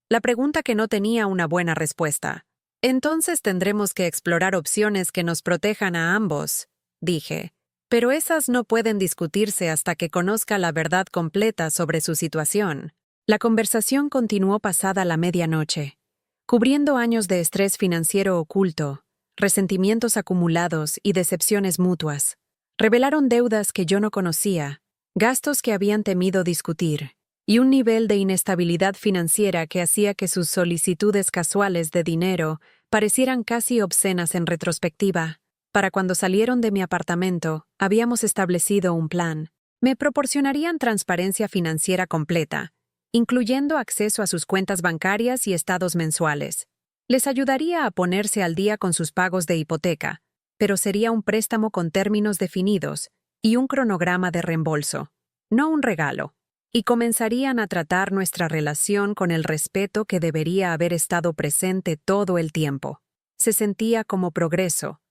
La pregunta que no tenía una buena respuesta. Entonces tendremos que explorar opciones que nos protejan a ambos, dije. Pero esas no pueden discutirse hasta que conozca la verdad completa sobre su situación. La conversación continuó pasada la medianoche, cubriendo años de estrés financiero oculto, resentimientos acumulados y decepciones mutuas. Revelaron deudas que yo no conocía, gastos que habían temido discutir, y un nivel de inestabilidad financiera que hacía que sus solicitudes casuales de dinero parecieran casi obscenas en retrospectiva. Para cuando salieron de mi apartamento, habíamos establecido un plan. Me proporcionarían transparencia financiera completa, incluyendo acceso a sus cuentas bancarias y estados mensuales. Les ayudaría a ponerse al día con sus pagos de hipoteca, pero sería un préstamo con términos definidos y un cronograma de reembolso, no un regalo. Y comenzarían a tratar nuestra relación con el respeto que debería haber estado presente todo el tiempo. Se sentía como progreso,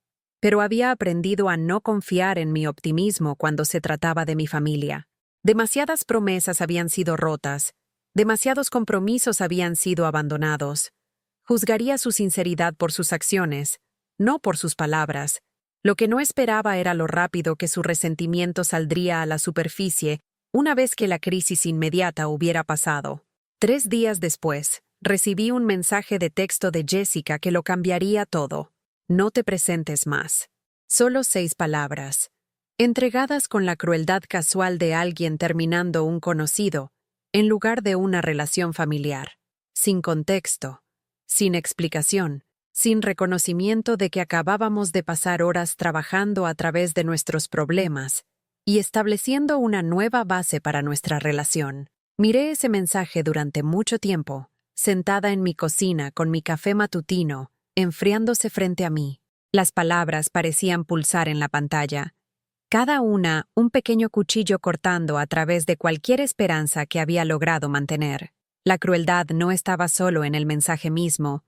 pero había aprendido a no confiar en mi optimismo cuando se trataba de mi familia. Demasiadas promesas habían sido rotas, demasiados compromisos habían sido abandonados. Juzgaría su sinceridad por sus acciones, no por sus palabras. Lo que no esperaba era lo rápido que su resentimiento saldría a la superficie una vez que la crisis inmediata hubiera pasado. 3 días después, recibí un mensaje de texto de Jessica que lo cambiaría todo. No te presentes más. Solo 6 palabras, entregadas con la crueldad casual de alguien terminando un conocido, en lugar de una relación familiar. Sin contexto, sin explicación, sin reconocimiento de que acabábamos de pasar horas trabajando a través de nuestros problemas y estableciendo una nueva base para nuestra relación. Miré ese mensaje durante mucho tiempo, sentada en mi cocina con mi café matutino, enfriándose frente a mí. Las palabras parecían pulsar en la pantalla, cada una un pequeño cuchillo cortando a través de cualquier esperanza que había logrado mantener. La crueldad no estaba solo en el mensaje mismo,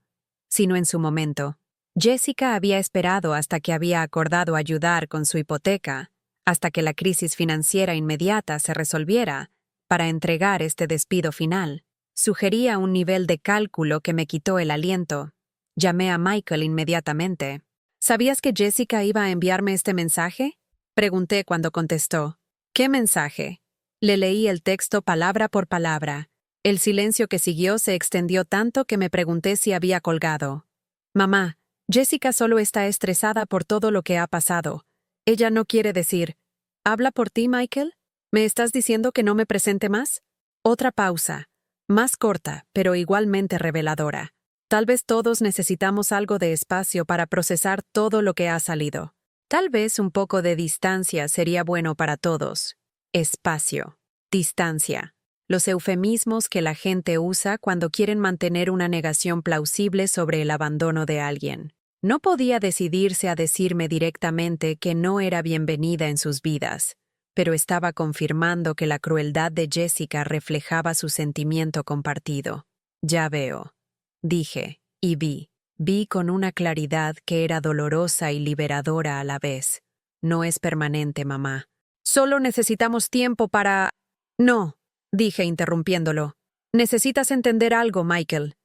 sino en su momento. Jessica había esperado hasta que había acordado ayudar con su hipoteca, hasta que la crisis financiera inmediata se resolviera, para entregar este despido final. Sugería un nivel de cálculo que me quitó el aliento. Llamé a Michael inmediatamente. ¿Sabías que Jessica iba a enviarme este mensaje? Pregunté cuando contestó. ¿Qué mensaje? Le leí el texto palabra por palabra. El silencio que siguió se extendió tanto que me pregunté si había colgado. Mamá, Jessica solo está estresada por todo lo que ha pasado. Ella no quiere decir, ¿habla por ti, Michael? ¿Me estás diciendo que no me presente más? Otra pausa, más corta, pero igualmente reveladora. Tal vez todos necesitamos algo de espacio para procesar todo lo que ha salido. Tal vez un poco de distancia sería bueno para todos. Espacio. Distancia. Los eufemismos que la gente usa cuando quieren mantener una negación plausible sobre el abandono de alguien. No podía decidirse a decirme directamente que no era bienvenida en sus vidas, pero estaba confirmando que la crueldad de Jessica reflejaba su sentimiento compartido. Ya veo, dije, y vi con una claridad que era dolorosa y liberadora a la vez. No es permanente, mamá. Solo necesitamos tiempo para... No, dije interrumpiéndolo. Necesitas entender algo, Michael.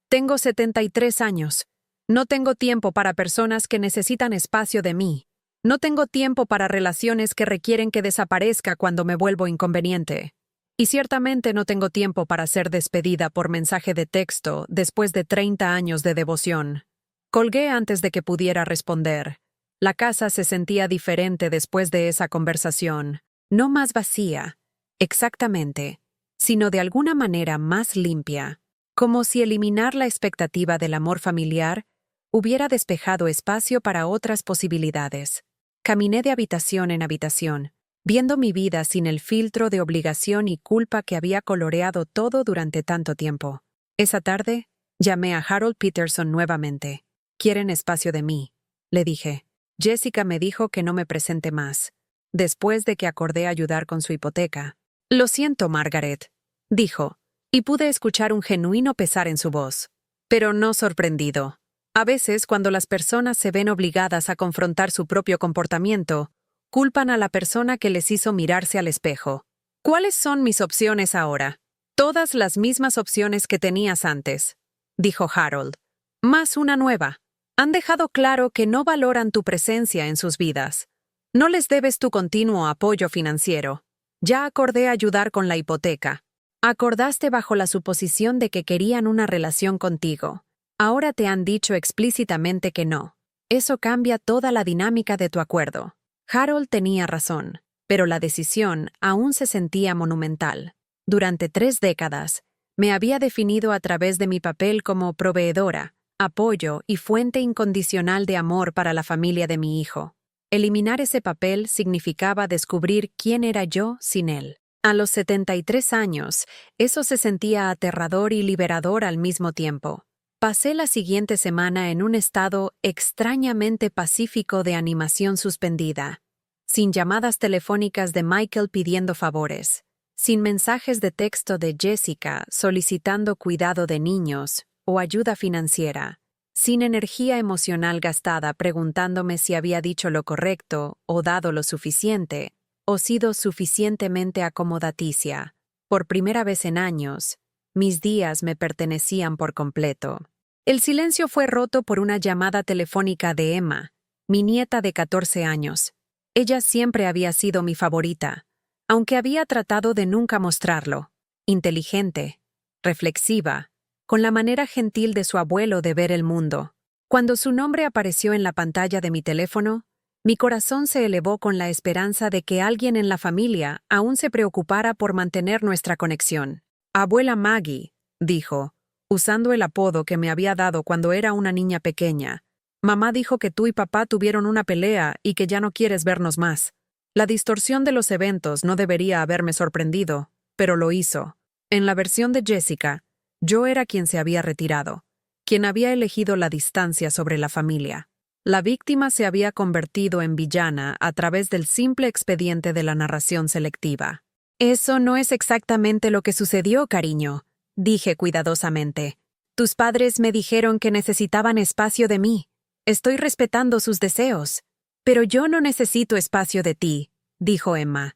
Tengo 73 años. No tengo tiempo para personas que necesitan espacio de mí. No tengo tiempo para relaciones que requieren que desaparezca cuando me vuelvo inconveniente. Y ciertamente no tengo tiempo para ser despedida por mensaje de texto después de 30 años de devoción. Colgué antes de que pudiera responder. La casa se sentía diferente después de esa conversación. No más vacía, exactamente, sino de alguna manera más limpia, como si eliminar la expectativa del amor familiar hubiera despejado espacio para otras posibilidades. Caminé de habitación en habitación, viendo mi vida sin el filtro de obligación y culpa que había coloreado todo durante tanto tiempo. Esa tarde, llamé a Harold Peterson nuevamente. «¿Quieren espacio de mí?», le dije. Jessica me dijo que no me presente más, después de que acordé ayudar con su hipoteca. «Lo siento, Margaret», dijo, y pude escuchar un genuino pesar en su voz. Pero no sorprendido. A veces, cuando las personas se ven obligadas a confrontar su propio comportamiento, culpan a la persona que les hizo mirarse al espejo. «¿Cuáles son mis opciones ahora?» «Todas las mismas opciones que tenías antes», dijo Harold. «Más una nueva. Han dejado claro que no valoran tu presencia en sus vidas. No les debes tu continuo apoyo financiero. Ya acordé ayudar con la hipoteca. Acordaste bajo la suposición de que querían una relación contigo. Ahora te han dicho explícitamente que no. Eso cambia toda la dinámica de tu acuerdo». Harold tenía razón, pero la decisión aún se sentía monumental. Durante 3 décadas, me había definido a través de mi papel como proveedora, apoyo y fuente incondicional de amor para la familia de mi hijo. Eliminar ese papel significaba descubrir quién era yo sin él. A los 73 años, eso se sentía aterrador y liberador al mismo tiempo. Pasé la siguiente semana en un estado extrañamente pacífico de animación suspendida, sin llamadas telefónicas de Michael pidiendo favores, sin mensajes de texto de Jessica solicitando cuidado de niños o ayuda financiera, sin energía emocional gastada preguntándome si había dicho lo correcto o dado lo suficiente, o sido suficientemente acomodaticia. Por primera vez en años, mis días me pertenecían por completo. El silencio fue roto por una llamada telefónica de Emma, mi nieta de 14 años. Ella siempre había sido mi favorita, aunque había tratado de nunca mostrarlo. Inteligente, reflexiva, con la manera gentil de su abuelo de ver el mundo. Cuando su nombre apareció en la pantalla de mi teléfono, mi corazón se elevó con la esperanza de que alguien en la familia aún se preocupara por mantener nuestra conexión. Abuela Maggie, dijo, usando el apodo que me había dado cuando era una niña pequeña. Mamá dijo que tú y papá tuvieron una pelea y que ya no quieres vernos más. La distorsión de los eventos no debería haberme sorprendido, pero lo hizo. En la versión de Jessica, yo era quien se había retirado, quien había elegido la distancia sobre la familia. La víctima se había convertido en villana a través del simple expediente de la narración selectiva. Eso no es exactamente lo que sucedió, cariño, dije cuidadosamente. Tus padres me dijeron que necesitaban espacio de mí. Estoy respetando sus deseos. Pero yo no necesito espacio de ti, dijo Emma,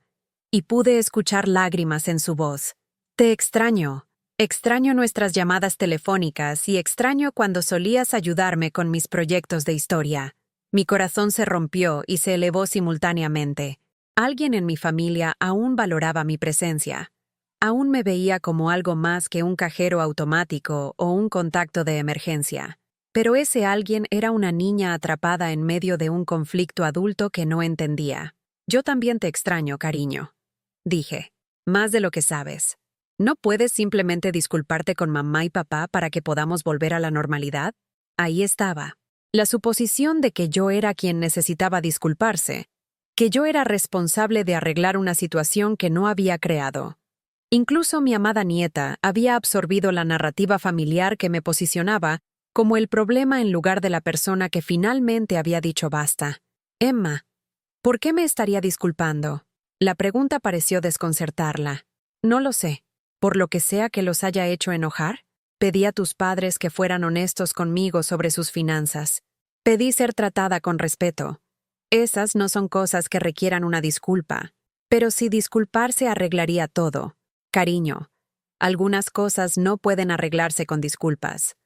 y pude escuchar lágrimas en su voz. Te extraño. Extraño nuestras llamadas telefónicas y extraño cuando solías ayudarme con mis proyectos de historia. Mi corazón se rompió y se elevó simultáneamente. Alguien en mi familia aún valoraba mi presencia. Aún me veía como algo más que un cajero automático o un contacto de emergencia. Pero ese alguien era una niña atrapada en medio de un conflicto adulto que no entendía. Yo también te extraño, cariño, dije. Más de lo que sabes. ¿No puedes simplemente disculparte con mamá y papá para que podamos volver a la normalidad? Ahí estaba. La suposición de que yo era quien necesitaba disculparse, que yo era responsable de arreglar una situación que no había creado. Incluso mi amada nieta había absorbido la narrativa familiar que me posicionaba como el problema en lugar de la persona que finalmente había dicho basta. Emma, ¿por qué me estaría disculpando? La pregunta pareció desconcertarla. No lo sé. ¿Por lo que sea que los haya hecho enojar? Pedí a tus padres que fueran honestos conmigo sobre sus finanzas. Pedí ser tratada con respeto. Esas no son cosas que requieran una disculpa. Pero si disculparse arreglaría todo. Cariño, algunas cosas no pueden arreglarse con disculpas.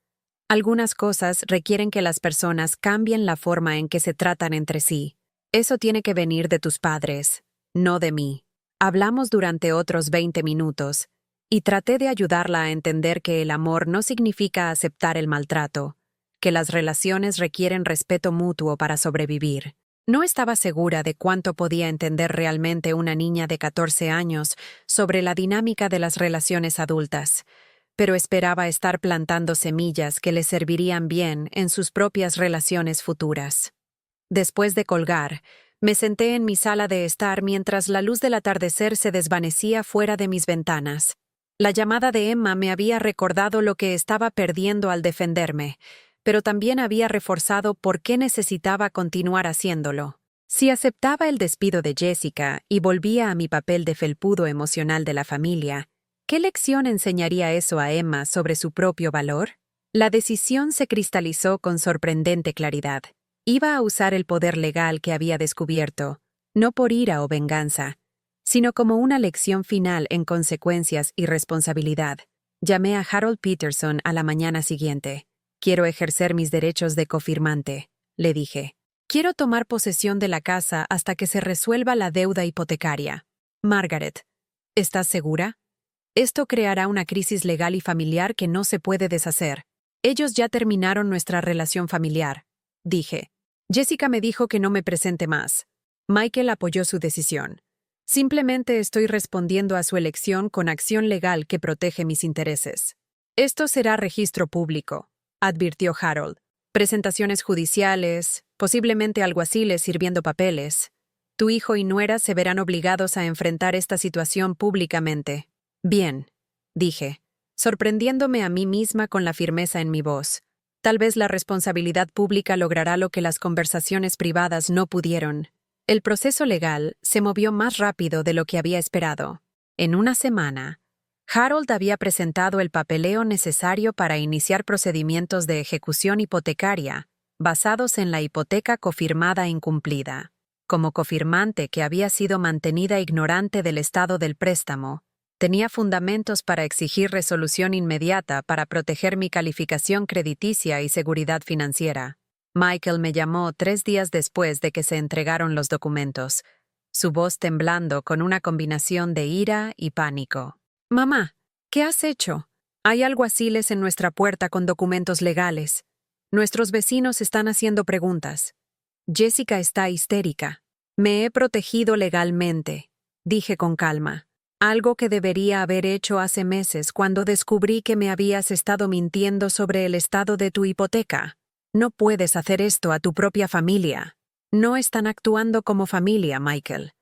Algunas cosas requieren que las personas cambien la forma en que se tratan entre sí. Eso tiene que venir de tus padres, no de mí. Hablamos durante otros 20 minutos. Y traté de ayudarla a entender que el amor no significa aceptar el maltrato, que las relaciones requieren respeto mutuo para sobrevivir. No estaba segura de cuánto podía entender realmente una niña de 14 años sobre la dinámica de las relaciones adultas, pero esperaba estar plantando semillas que le servirían bien en sus propias relaciones futuras. Después de colgar, me senté en mi sala de estar mientras la luz del atardecer se desvanecía fuera de mis ventanas. La llamada de Emma me había recordado lo que estaba perdiendo al defenderme, pero también había reforzado por qué necesitaba continuar haciéndolo. Si aceptaba el despido de Jessica y volvía a mi papel de felpudo emocional de la familia, ¿qué lección enseñaría eso a Emma sobre su propio valor? La decisión se cristalizó con sorprendente claridad. Iba a usar el poder legal que había descubierto, no por ira o venganza, sino como una lección final en consecuencias y responsabilidad. Llamé a Harold Peterson a la mañana siguiente. Quiero ejercer mis derechos de cofirmante, le dije. Quiero tomar posesión de la casa hasta que se resuelva la deuda hipotecaria. Margaret, ¿estás segura? Esto creará una crisis legal y familiar que no se puede deshacer. Ellos ya terminaron nuestra relación familiar, dije. Jessica me dijo que no me presente más. Michael apoyó su decisión. Simplemente estoy respondiendo a su elección con acción legal que protege mis intereses. Esto será registro público, advirtió Harold. Presentaciones judiciales, posiblemente alguaciles sirviendo papeles. Tu hijo y nuera se verán obligados a enfrentar esta situación públicamente. Bien, dije, sorprendiéndome a mí misma con la firmeza en mi voz. Tal vez la responsabilidad pública logrará lo que las conversaciones privadas no pudieron. El proceso legal se movió más rápido de lo que había esperado. En una semana, Harold había presentado el papeleo necesario para iniciar procedimientos de ejecución hipotecaria, basados en la hipoteca cofirmada incumplida. Como cofirmante que había sido mantenida ignorante del estado del préstamo, Tenía fundamentos para exigir resolución inmediata para proteger mi calificación crediticia y seguridad financiera. Michael me llamó 3 días después de que se entregaron los documentos, su voz temblando con una combinación de ira y pánico. «Mamá, ¿qué has hecho? Hay alguaciles en nuestra puerta con documentos legales. Nuestros vecinos están haciendo preguntas. Jessica está histérica. Me he protegido legalmente», dije con calma. «Algo que debería haber hecho hace meses cuando descubrí que me habías estado mintiendo sobre el estado de tu hipoteca. No puedes hacer esto a tu propia familia. No están actuando como familia, Michael.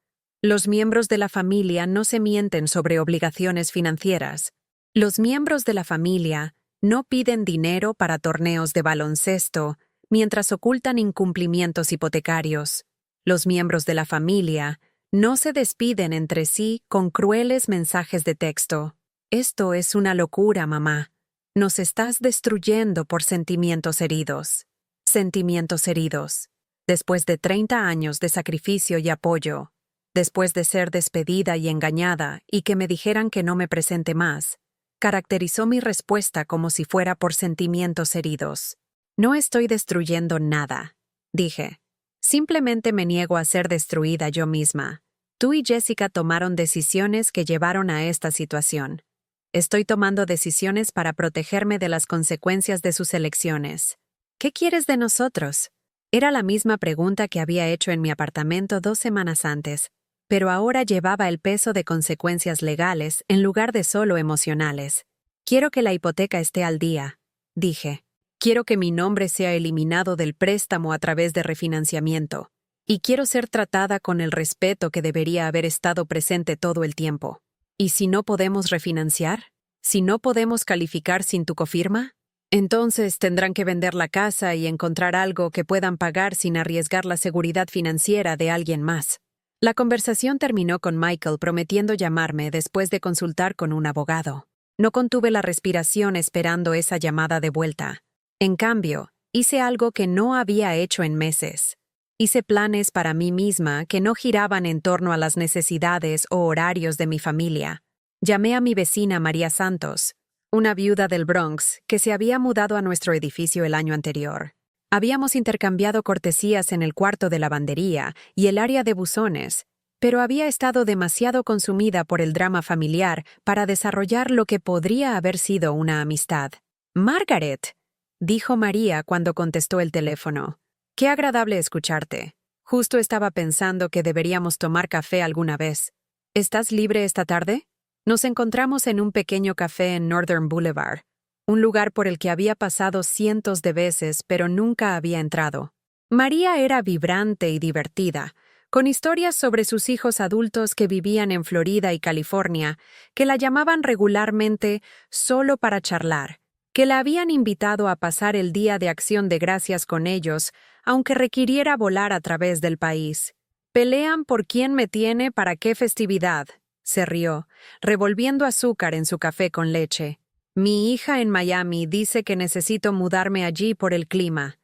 Los miembros de la familia no se mienten sobre obligaciones financieras. Los miembros de la familia no piden dinero para torneos de baloncesto mientras ocultan incumplimientos hipotecarios. Los miembros de la familia no se despiden entre sí con crueles mensajes de texto. Esto es una locura, mamá. Nos estás destruyendo por sentimientos heridos. Sentimientos heridos. Después de 30 años de sacrificio y apoyo, después de ser despedida y engañada y que me dijeran que no me presente más, caracterizó mi respuesta como si fuera por sentimientos heridos. «No estoy destruyendo nada», dije. «Simplemente me niego a ser destruida yo misma. Tú y Jessica tomaron decisiones que llevaron a esta situación. Estoy tomando decisiones para protegerme de las consecuencias de sus elecciones. ¿Qué quieres de nosotros?». Era la misma pregunta que había hecho en mi apartamento 2 semanas antes, pero ahora llevaba el peso de consecuencias legales en lugar de solo emocionales. «Quiero que la hipoteca esté al día», dije. «Quiero que mi nombre sea eliminado del préstamo a través de refinanciamiento. Y quiero ser tratada con el respeto que debería haber estado presente todo el tiempo. ¿Y si no podemos refinanciar? ¿Si no podemos calificar sin tu cofirma? Entonces tendrán que vender la casa y encontrar algo que puedan pagar sin arriesgar la seguridad financiera de alguien más». La conversación terminó con Michael prometiendo llamarme después de consultar con un abogado. No contuve la respiración esperando esa llamada de vuelta. En cambio, hice algo que no había hecho en meses. Hice planes para mí misma que no giraban en torno a las necesidades o horarios de mi familia. Llamé a mi vecina María Santos, una viuda del Bronx que se había mudado a nuestro edificio el año anterior. Habíamos intercambiado cortesías en el cuarto de lavandería y el área de buzones, pero había estado demasiado consumida por el drama familiar para desarrollar lo que podría haber sido una amistad. «Margaret», dijo María cuando contestó el teléfono. «Qué agradable escucharte. Justo estaba pensando que deberíamos tomar café alguna vez. ¿Estás libre esta tarde? Nos encontramos en un pequeño café en Northern Boulevard, un lugar por el que había pasado cientos de veces pero nunca había entrado». María era vibrante y divertida, con historias sobre sus hijos adultos que vivían en Florida y California, que la llamaban regularmente solo para charlar, que la habían invitado a pasar el Día de Acción de Gracias con ellos, aunque requiriera volar a través del país. «Pelean por quién me tiene para qué festividad», se rió, revolviendo azúcar en su café con leche. «Mi hija en Miami dice que necesito mudarme allí por el clima.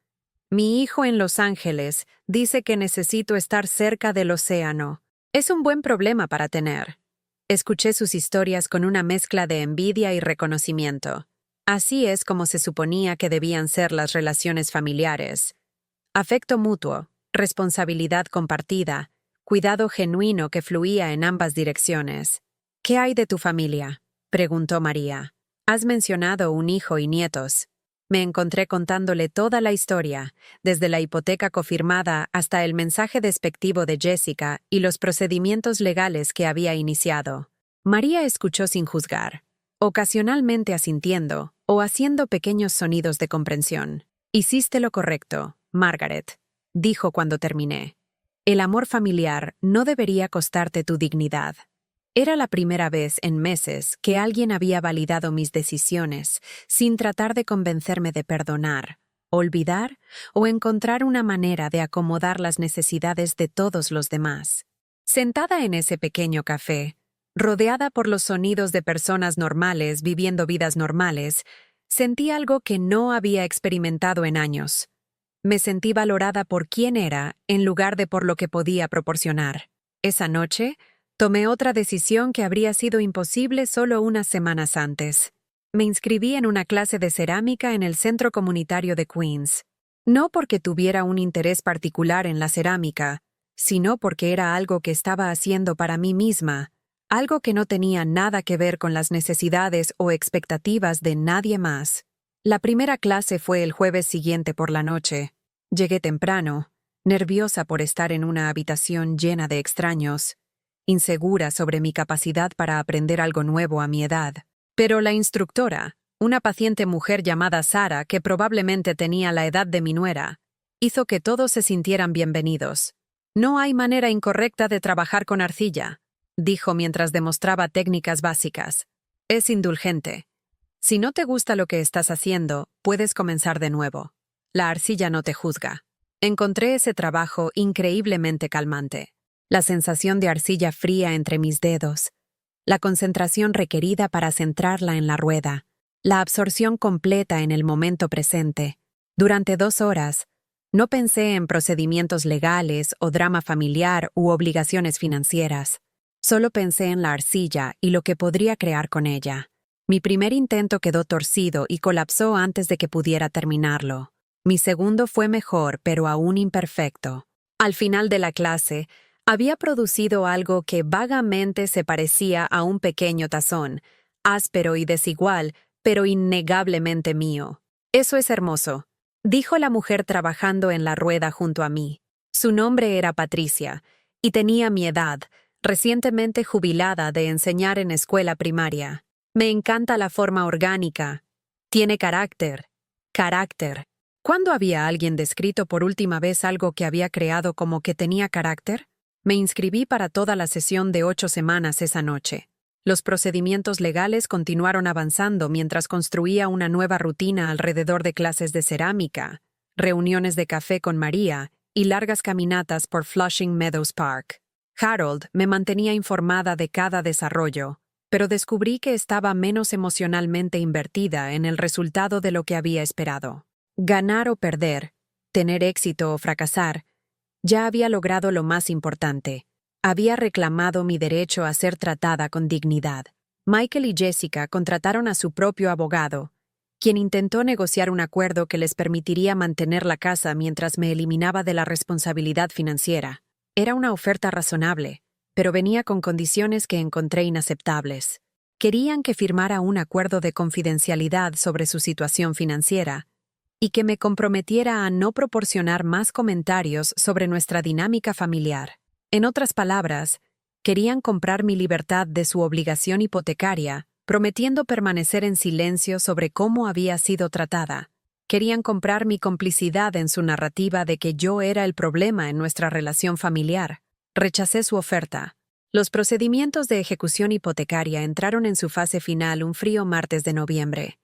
Mi hijo en Los Ángeles dice que necesito estar cerca del océano. Es un buen problema para tener». Escuché sus historias con una mezcla de envidia y reconocimiento. Así es como se suponía que debían ser las relaciones familiares. Afecto mutuo, responsabilidad compartida, cuidado genuino que fluía en ambas direcciones. «¿Qué hay de tu familia?», preguntó María. «Has mencionado un hijo y nietos». Me encontré contándole toda la historia, desde la hipoteca cofirmada hasta el mensaje despectivo de Jessica y los procedimientos legales que había iniciado. María escuchó sin juzgar, ocasionalmente asintiendo o haciendo pequeños sonidos de comprensión. «Hiciste lo correcto, Margaret», dijo cuando terminé. «El amor familiar no debería costarte tu dignidad». Era la primera vez en meses que alguien había validado mis decisiones sin tratar de convencerme de perdonar, olvidar o encontrar una manera de acomodar las necesidades de todos los demás. Sentada en ese pequeño café, rodeada por los sonidos de personas normales viviendo vidas normales, sentí algo que no había experimentado en años. Me sentí valorada por quién era en lugar de por lo que podía proporcionar. Esa noche, Tomé otra decisión que habría sido imposible solo unas semanas antes. Me inscribí en una clase de cerámica en el centro comunitario de Queens. No porque tuviera un interés particular en la cerámica, sino porque era algo que estaba haciendo para mí misma, algo que no tenía nada que ver con las necesidades o expectativas de nadie más. La primera clase fue el jueves siguiente por la noche. Llegué temprano, nerviosa por estar en una habitación llena de extraños, insegura sobre mi capacidad para aprender algo nuevo a mi edad. Pero la instructora, una paciente mujer llamada Sara que probablemente tenía la edad de mi nuera, hizo que todos se sintieran bienvenidos. No hay manera incorrecta de trabajar con arcilla, dijo mientras demostraba técnicas básicas. Es indulgente. Si no te gusta lo que estás haciendo, puedes comenzar de nuevo. La arcilla no te juzga. Encontré ese trabajo increíblemente calmante. La sensación de arcilla fría entre mis dedos, la concentración requerida para centrarla en la rueda, la absorción completa en el momento presente. Durante 2 horas, no pensé en procedimientos legales o drama familiar u obligaciones financieras. Solo pensé en la arcilla y lo que podría crear con ella. Mi primer intento quedó torcido y colapsó antes de que pudiera terminarlo. Mi segundo fue mejor, pero aún imperfecto. Al final de la clase, había producido algo que vagamente se parecía a un pequeño tazón, áspero y desigual, pero innegablemente mío. Eso es hermoso, dijo la mujer trabajando en la rueda junto a mí. Su nombre era Patricia, y tenía mi edad, recientemente jubilada de enseñar en escuela primaria. Me encanta la forma orgánica. Tiene carácter. Carácter. ¿Cuándo había alguien descrito por última vez algo que había creado como que tenía carácter? Me inscribí para toda la sesión de 8 semanas esa noche. Los procedimientos legales continuaron avanzando mientras construía una nueva rutina alrededor de clases de cerámica, reuniones de café con María y largas caminatas por Flushing Meadows Park. Harold me mantenía informada de cada desarrollo, pero descubrí que estaba menos emocionalmente invertida en el resultado de lo que había esperado. Ganar o perder, tener éxito o fracasar, ya había logrado lo más importante. Había reclamado mi derecho a ser tratada con dignidad. Michael y Jessica contrataron a su propio abogado, quien intentó negociar un acuerdo que les permitiría mantener la casa mientras me eliminaba de la responsabilidad financiera. Era una oferta razonable, pero venía con condiciones que encontré inaceptables. Querían que firmara un acuerdo de confidencialidad sobre su situación financiera y que me comprometiera a no proporcionar más comentarios sobre nuestra dinámica familiar. En otras palabras, querían comprar mi libertad de su obligación hipotecaria, prometiendo permanecer en silencio sobre cómo había sido tratada. Querían comprar mi complicidad en su narrativa de que yo era el problema en nuestra relación familiar. Rechacé su oferta. Los procedimientos de ejecución hipotecaria entraron en su fase final un frío martes de noviembre.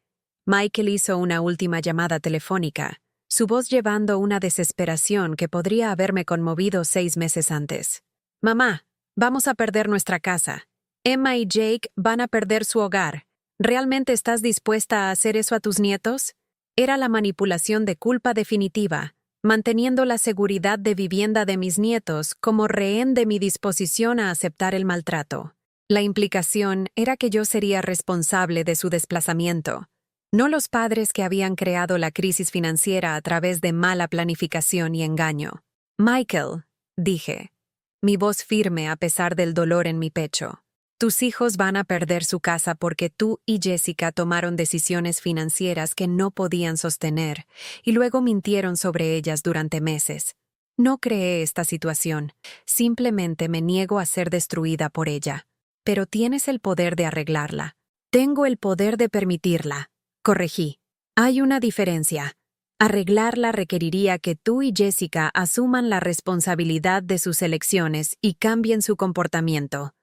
Michael hizo una última llamada telefónica, su voz llevando una desesperación que podría haberme conmovido 6 meses antes. «Mamá, vamos a perder nuestra casa. Emma y Jake van a perder su hogar. ¿Realmente estás dispuesta a hacer eso a tus nietos?» Era la manipulación de culpa definitiva, manteniendo la seguridad de vivienda de mis nietos como rehén de mi disposición a aceptar el maltrato. La implicación era que yo sería responsable de su desplazamiento, no los padres que habían creado la crisis financiera a través de mala planificación y engaño. «Michael», dije, mi voz firme a pesar del dolor en mi pecho, «tus hijos van a perder su casa porque tú y Jessica tomaron decisiones financieras que no podían sostener y luego mintieron sobre ellas durante meses. No creé esta situación, simplemente me niego a ser destruida por ella. Pero tienes el poder de arreglarla. Tengo el poder de permitirla». Corregí. Hay una diferencia. Arreglarla requeriría que tú y Jessica asuman la responsabilidad de sus elecciones y cambien su comportamiento.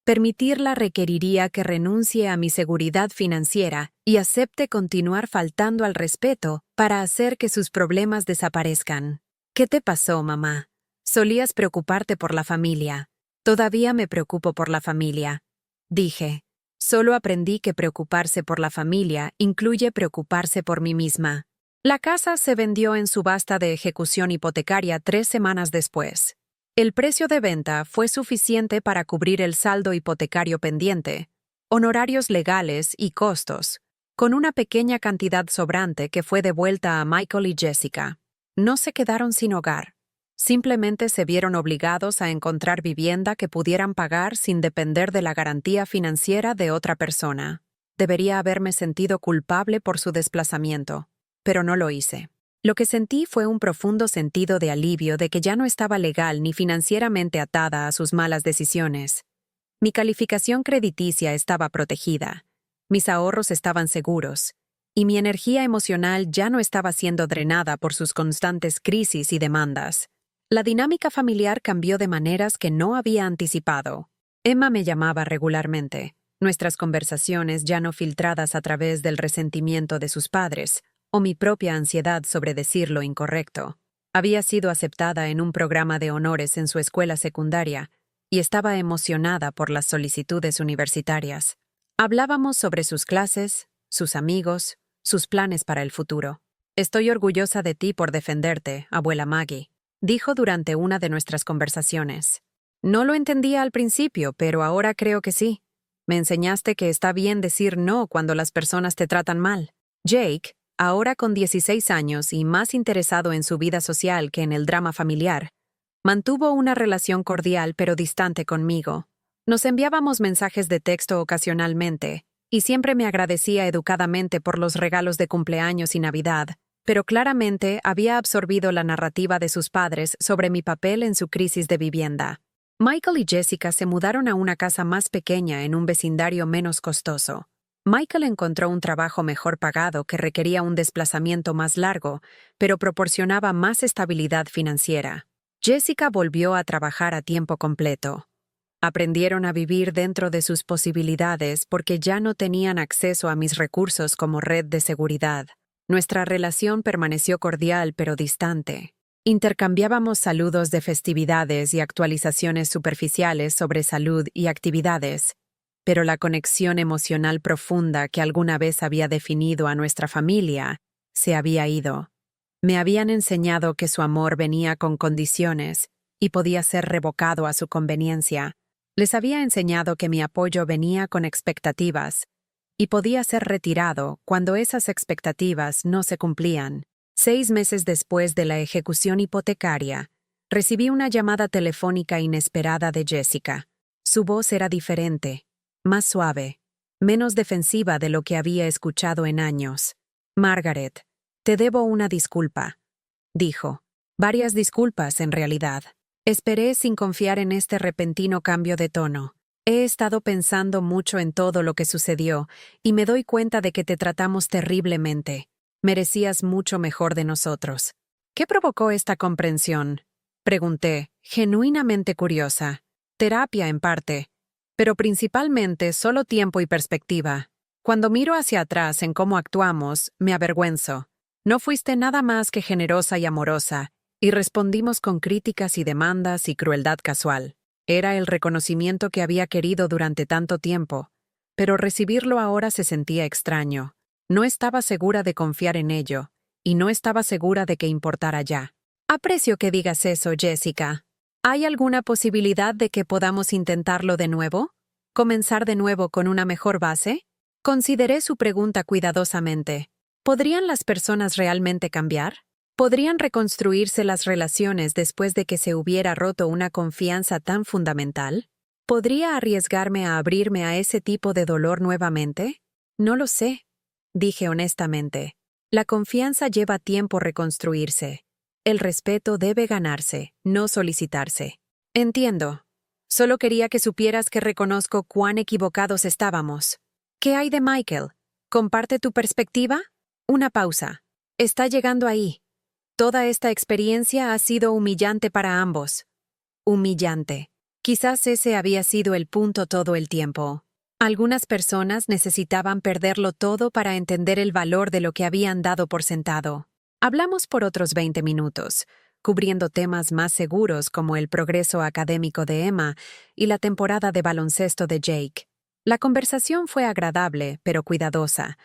Permitirla requeriría que renuncie a mi seguridad financiera y acepte continuar faltando al respeto para hacer que sus problemas desaparezcan. ¿Qué te pasó, mamá? Solías preocuparte por la familia. Todavía me preocupo por la familia, dije. Solo aprendí que preocuparse por la familia incluye preocuparse por mí misma. La casa se vendió en subasta de ejecución hipotecaria 3 semanas después. El precio de venta fue suficiente para cubrir el saldo hipotecario pendiente, honorarios legales y costos, con una pequeña cantidad sobrante que fue devuelta a Michael y Jessica. No se quedaron sin hogar. Simplemente se vieron obligados a encontrar vivienda que pudieran pagar sin depender de la garantía financiera de otra persona. Debería haberme sentido culpable por su desplazamiento, pero no lo hice. Lo que sentí fue un profundo sentido de alivio de que ya no estaba legal ni financieramente atada a sus malas decisiones. Mi calificación crediticia estaba protegida, mis ahorros estaban seguros, y mi energía emocional ya no estaba siendo drenada por sus constantes crisis y demandas. La dinámica familiar cambió de maneras que no había anticipado. Emma me llamaba regularmente, nuestras conversaciones ya no filtradas a través del resentimiento de sus padres, o mi propia ansiedad sobre decir lo incorrecto. Había sido aceptada en un programa de honores en su escuela secundaria y estaba emocionada por las solicitudes universitarias. Hablábamos sobre sus clases, sus amigos, sus planes para el futuro. «Estoy orgullosa de ti por defenderte, abuela Maggie», dijo durante una de nuestras conversaciones. «No lo entendía al principio, pero ahora creo que sí. Me enseñaste que está bien decir no cuando las personas te tratan mal». Jake, ahora con 16 años y más interesado en su vida social que en el drama familiar, mantuvo una relación cordial pero distante conmigo. Nos enviábamos mensajes de texto ocasionalmente, y siempre me agradecía educadamente por los regalos de cumpleaños y Navidad, pero claramente había absorbido la narrativa de sus padres sobre mi papel en su crisis de vivienda. Michael y Jessica se mudaron a una casa más pequeña en un vecindario menos costoso. Michael encontró un trabajo mejor pagado que requería un desplazamiento más largo, pero proporcionaba más estabilidad financiera. Jessica volvió a trabajar a tiempo completo. Aprendieron a vivir dentro de sus posibilidades porque ya no tenían acceso a mis recursos como red de seguridad. Nuestra relación permaneció cordial pero distante. Intercambiábamos saludos de festividades y actualizaciones superficiales sobre salud y actividades, pero la conexión emocional profunda que alguna vez había definido a nuestra familia se había ido. Me habían enseñado que su amor venía con condiciones y podía ser revocado a su conveniencia. Les había enseñado que mi apoyo venía con expectativas y podía ser retirado cuando esas expectativas no se cumplían. 6 meses después de la ejecución hipotecaria, recibí una llamada telefónica inesperada de Jessica. Su voz era diferente, más suave, menos defensiva de lo que había escuchado en años. «Margaret, te debo una disculpa», dijo. «Varias disculpas, en realidad. Esperé sin confiar en este repentino cambio de tono. He estado pensando mucho en todo lo que sucedió y me doy cuenta de que te tratamos terriblemente. Merecías mucho mejor de nosotros». «¿Qué provocó esta comprensión?», pregunté, genuinamente curiosa. «Terapia, en parte, pero principalmente solo tiempo y perspectiva. Cuando miro hacia atrás en cómo actuamos, me avergüenzo. No fuiste nada más que generosa y amorosa, y respondimos con críticas y demandas y crueldad casual. Era el reconocimiento que había querido durante tanto tiempo, pero recibirlo ahora se sentía extraño. No estaba segura de confiar en ello, y no estaba segura de que importara ya». «Aprecio que digas eso, Jessica. ¿Hay alguna posibilidad de que podamos intentarlo de nuevo? ¿Comenzar de nuevo con una mejor base?» Consideré su pregunta cuidadosamente. ¿Podrían las personas realmente cambiar? ¿Podrían reconstruirse las relaciones después de que se hubiera roto una confianza tan fundamental? ¿Podría arriesgarme a abrirme a ese tipo de dolor nuevamente? No lo sé, dije honestamente. La confianza lleva tiempo reconstruirse. El respeto debe ganarse, no solicitarse. Entiendo. Solo quería que supieras que reconozco cuán equivocados estábamos. ¿Qué hay de Michael? ¿Comparte tu perspectiva? Una pausa. Está llegando ahí. Toda esta experiencia ha sido humillante para ambos. Humillante. Quizás ese había sido el punto todo el tiempo. Algunas personas necesitaban perderlo todo para entender el valor de lo que habían dado por sentado. Hablamos por otros 20 minutos, cubriendo temas más seguros como el progreso académico de Emma y la temporada de baloncesto de Jake. La conversación fue agradable, pero cuidadosa,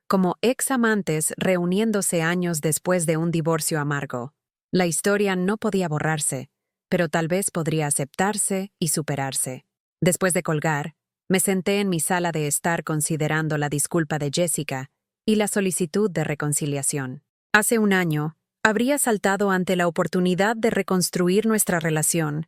como ex amantes reuniéndose años después de un divorcio amargo. La historia no podía borrarse, pero tal vez podría aceptarse y superarse. Después de colgar, me senté en mi sala de estar considerando la disculpa de Jessica y la solicitud de reconciliación. Hace un año, habría saltado ante la oportunidad de reconstruir nuestra relación.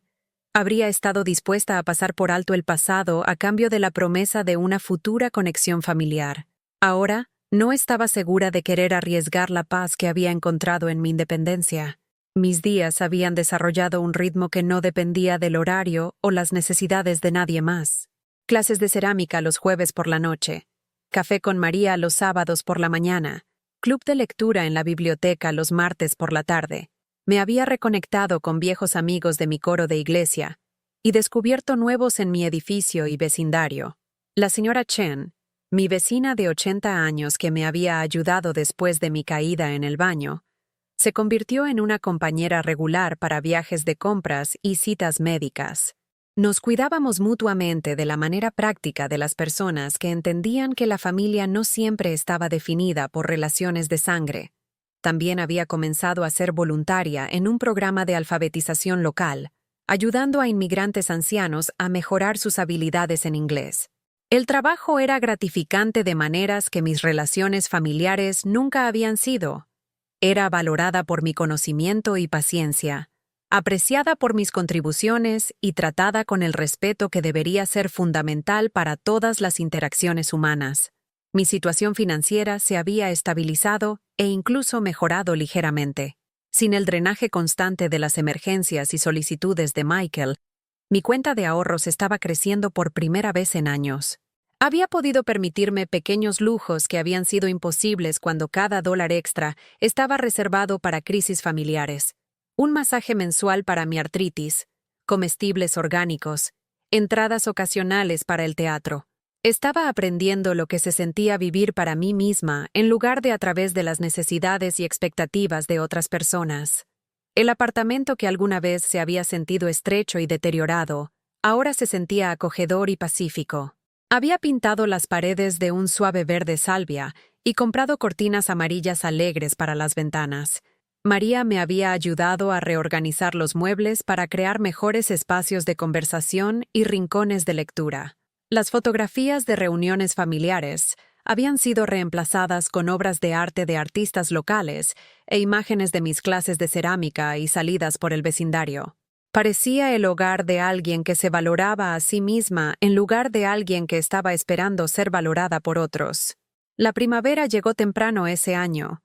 Habría estado dispuesta a pasar por alto el pasado a cambio de la promesa de una futura conexión familiar. Ahora, no estaba segura de querer arriesgar la paz que había encontrado en mi independencia. Mis días habían desarrollado un ritmo que no dependía del horario o las necesidades de nadie más. Clases de cerámica los jueves por la noche, café con María los sábados por la mañana, club de lectura en la biblioteca los martes por la tarde. Me había reconectado con viejos amigos de mi coro de iglesia y descubierto nuevos en mi edificio y vecindario. La señora Chen, mi vecina de 80 años que me había ayudado después de mi caída en el baño, se convirtió en una compañera regular para viajes de compras y citas médicas. Nos cuidábamos mutuamente de la manera práctica de las personas que entendían que la familia no siempre estaba definida por relaciones de sangre. También había comenzado a ser voluntaria en un programa de alfabetización local, ayudando a inmigrantes ancianos a mejorar sus habilidades en inglés. El trabajo era gratificante de maneras que mis relaciones familiares nunca habían sido. Era valorada por mi conocimiento y paciencia, apreciada por mis contribuciones y tratada con el respeto que debería ser fundamental para todas las interacciones humanas. Mi situación financiera se había estabilizado e incluso mejorado ligeramente. Sin el drenaje constante de las emergencias y solicitudes de Michael, mi cuenta de ahorros estaba creciendo por primera vez en años. Había podido permitirme pequeños lujos que habían sido imposibles cuando cada dólar extra estaba reservado para crisis familiares. Un masaje mensual para mi artritis, comestibles orgánicos, entradas ocasionales para el teatro. Estaba aprendiendo lo que se sentía vivir para mí misma en lugar de a través de las necesidades y expectativas de otras personas. El apartamento que alguna vez se había sentido estrecho y deteriorado, ahora se sentía acogedor y pacífico. Había pintado las paredes de un suave verde salvia y comprado cortinas amarillas alegres para las ventanas. María me había ayudado a reorganizar los muebles para crear mejores espacios de conversación y rincones de lectura. Las fotografías de reuniones familiares habían sido reemplazadas con obras de arte de artistas locales e imágenes de mis clases de cerámica y salidas por el vecindario. Parecía el hogar de alguien que se valoraba a sí misma en lugar de alguien que estaba esperando ser valorada por otros. La primavera llegó temprano ese año,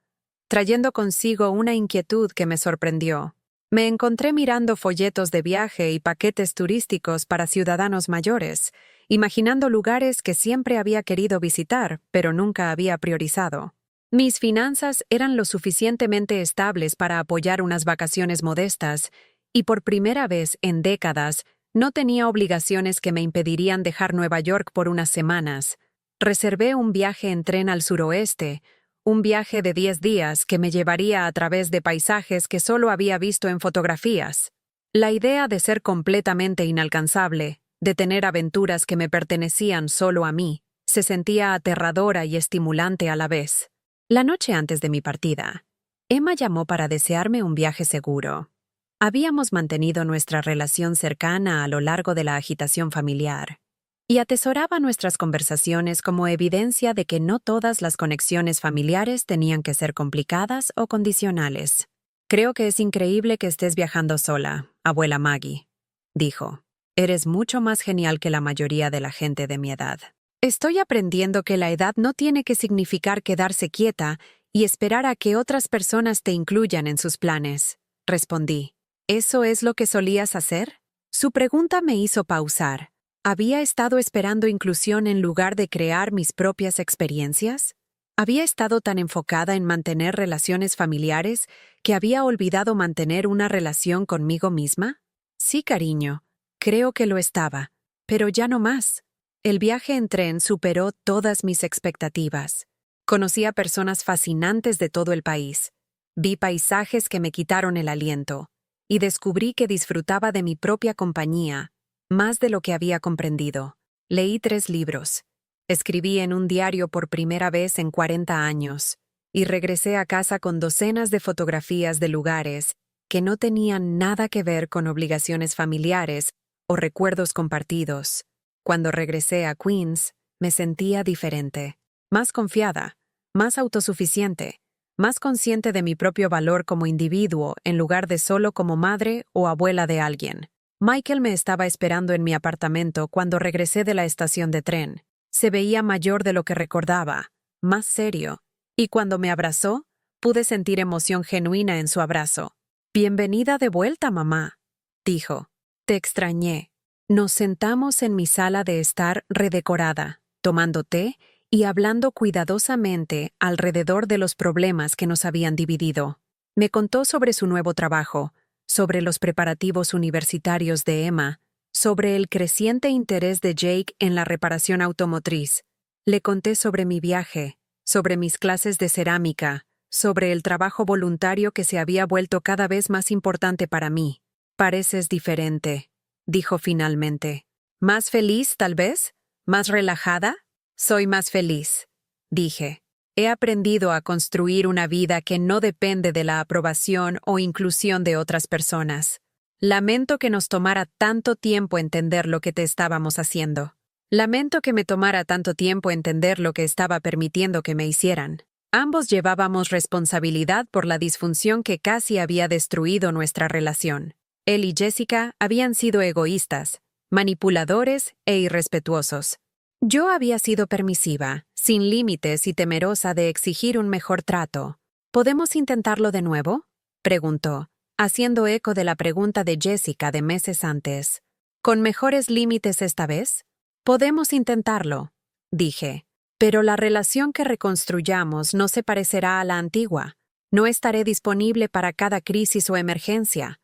trayendo consigo una inquietud que me sorprendió. Me encontré mirando folletos de viaje y paquetes turísticos para ciudadanos mayores, imaginando lugares que siempre había querido visitar, pero nunca había priorizado. Mis finanzas eran lo suficientemente estables para apoyar unas vacaciones modestas, y por primera vez en décadas no tenía obligaciones que me impedirían dejar Nueva York por unas semanas. Reservé un viaje en tren al suroeste, un viaje de 10 días que me llevaría a través de paisajes que solo había visto en fotografías. La idea de ser completamente inalcanzable, de tener aventuras que me pertenecían solo a mí, se sentía aterradora y estimulante a la vez. La noche antes de mi partida, Emma llamó para desearme un viaje seguro. Habíamos mantenido nuestra relación cercana a lo largo de la agitación familiar, y atesoraba nuestras conversaciones como evidencia de que no todas las conexiones familiares tenían que ser complicadas o condicionales. «Creo que es increíble que estés viajando sola, abuela Maggie», dijo. «Eres mucho más genial que la mayoría de la gente de mi edad». «Estoy aprendiendo que la edad no tiene que significar quedarse quieta y esperar a que otras personas te incluyan en sus planes», respondí. «¿Eso es lo que solías hacer?». Su pregunta me hizo pausar. ¿Había estado esperando inclusión en lugar de crear mis propias experiencias? ¿Había estado tan enfocada en mantener relaciones familiares que había olvidado mantener una relación conmigo misma? Sí, cariño, creo que lo estaba, pero ya no más. El viaje en tren superó todas mis expectativas. Conocí a personas fascinantes de todo el país. Vi paisajes que me quitaron el aliento, y descubrí que disfrutaba de mi propia compañía, más de lo que había comprendido. Leí 3 libros. Escribí en un diario por primera vez en 40 años, y regresé a casa con docenas de fotografías de lugares que no tenían nada que ver con obligaciones familiares o recuerdos compartidos. Cuando regresé a Queens, me sentía diferente, más confiada, más autosuficiente, más consciente de mi propio valor como individuo en lugar de solo como madre o abuela de alguien. Michael me estaba esperando en mi apartamento cuando regresé de la estación de tren. Se veía mayor de lo que recordaba, más serio, y cuando me abrazó, pude sentir emoción genuina en su abrazo. «Bienvenida de vuelta, mamá», dijo. «Te extrañé». Nos sentamos en mi sala de estar redecorada, tomando té y hablando cuidadosamente alrededor de los problemas que nos habían dividido. Me contó sobre su nuevo trabajo, sobre los preparativos universitarios de Emma, sobre el creciente interés de Jake en la reparación automotriz. Le conté sobre mi viaje, sobre mis clases de cerámica, sobre el trabajo voluntario que se había vuelto cada vez más importante para mí. «Pareces diferente», dijo finalmente. «¿Más feliz, tal vez? ¿Más relajada?» «Soy más feliz», dije. «He aprendido a construir una vida que no depende de la aprobación o inclusión de otras personas. Lamento que nos tomara tanto tiempo entender lo que te estábamos haciendo. Lamento que me tomara tanto tiempo entender lo que estaba permitiendo que me hicieran». Ambos llevábamos responsabilidad por la disfunción que casi había destruido nuestra relación. Él y Jessica habían sido egoístas, manipuladores e irrespetuosos. Yo había sido permisiva, sin límites y temerosa de exigir un mejor trato. «¿Podemos intentarlo de nuevo?», preguntó, haciendo eco de la pregunta de Jessica de meses antes. «¿Con mejores límites esta vez?» «Podemos intentarlo», dije. «Pero la relación que reconstruyamos no se parecerá a la antigua. No estaré disponible para cada crisis o emergencia.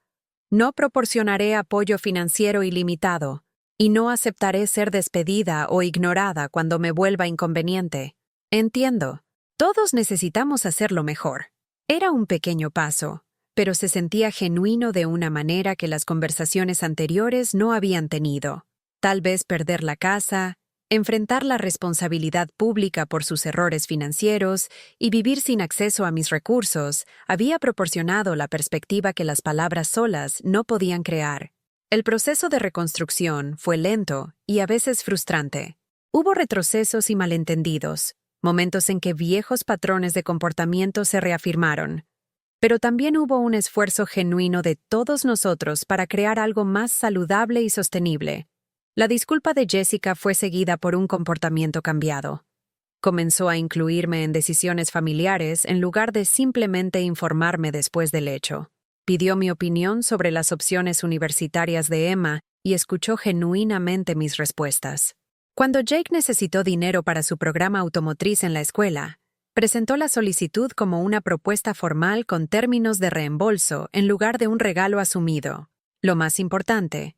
No proporcionaré apoyo financiero ilimitado, y no aceptaré ser despedida o ignorada cuando me vuelva inconveniente. Entiendo. Todos necesitamos hacerlo mejor». Era un pequeño paso, pero se sentía genuino de una manera que las conversaciones anteriores no habían tenido. Tal vez perder la casa, enfrentar la responsabilidad pública por sus errores financieros y vivir sin acceso a mis recursos había proporcionado la perspectiva que las palabras solas no podían crear. El proceso de reconstrucción fue lento y a veces frustrante. Hubo retrocesos y malentendidos, momentos en que viejos patrones de comportamiento se reafirmaron. Pero también hubo un esfuerzo genuino de todos nosotros para crear algo más saludable y sostenible. La disculpa de Jessica fue seguida por un comportamiento cambiado. Comenzó a incluirme en decisiones familiares en lugar de simplemente informarme después del hecho. Pidió mi opinión sobre las opciones universitarias de Emma y escuchó genuinamente mis respuestas. Cuando Jake necesitó dinero para su programa automotriz en la escuela, presentó la solicitud como una propuesta formal con términos de reembolso en lugar de un regalo asumido. Lo más importante,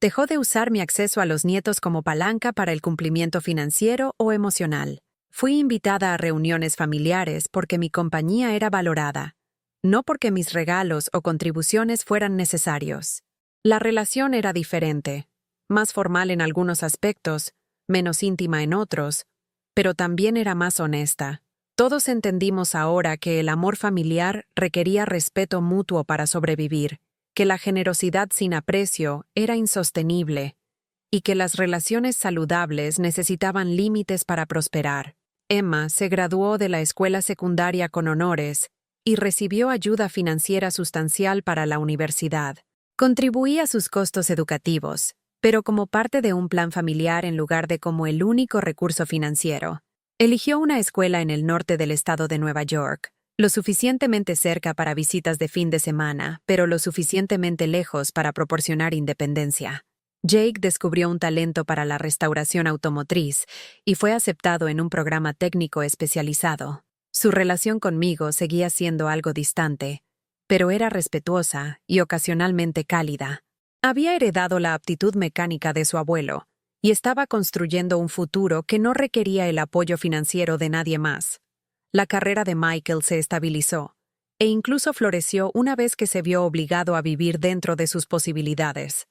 dejó de usar mi acceso a los nietos como palanca para el cumplimiento financiero o emocional. Fui invitada a reuniones familiares porque mi compañía era valorada, no porque mis regalos o contribuciones fueran necesarios. La relación era diferente, más formal en algunos aspectos, menos íntima en otros, pero también era más honesta. Todos entendimos ahora que el amor familiar requería respeto mutuo para sobrevivir, que la generosidad sin aprecio era insostenible y que las relaciones saludables necesitaban límites para prosperar. Emma se graduó de la escuela secundaria con honores y recibió ayuda financiera sustancial para la universidad. Contribuí a sus costos educativos, pero como parte de un plan familiar en lugar de como el único recurso financiero. Eligió una escuela en el norte del estado de Nueva York, lo suficientemente cerca para visitas de fin de semana, pero lo suficientemente lejos para proporcionar independencia. Jake descubrió un talento para la restauración automotriz y fue aceptado en un programa técnico especializado. Su relación conmigo seguía siendo algo distante, pero era respetuosa y ocasionalmente cálida. Había heredado la aptitud mecánica de su abuelo y estaba construyendo un futuro que no requería el apoyo financiero de nadie más. La carrera de Michael se estabilizó e incluso floreció una vez que se vio obligado a vivir dentro de sus posibilidades.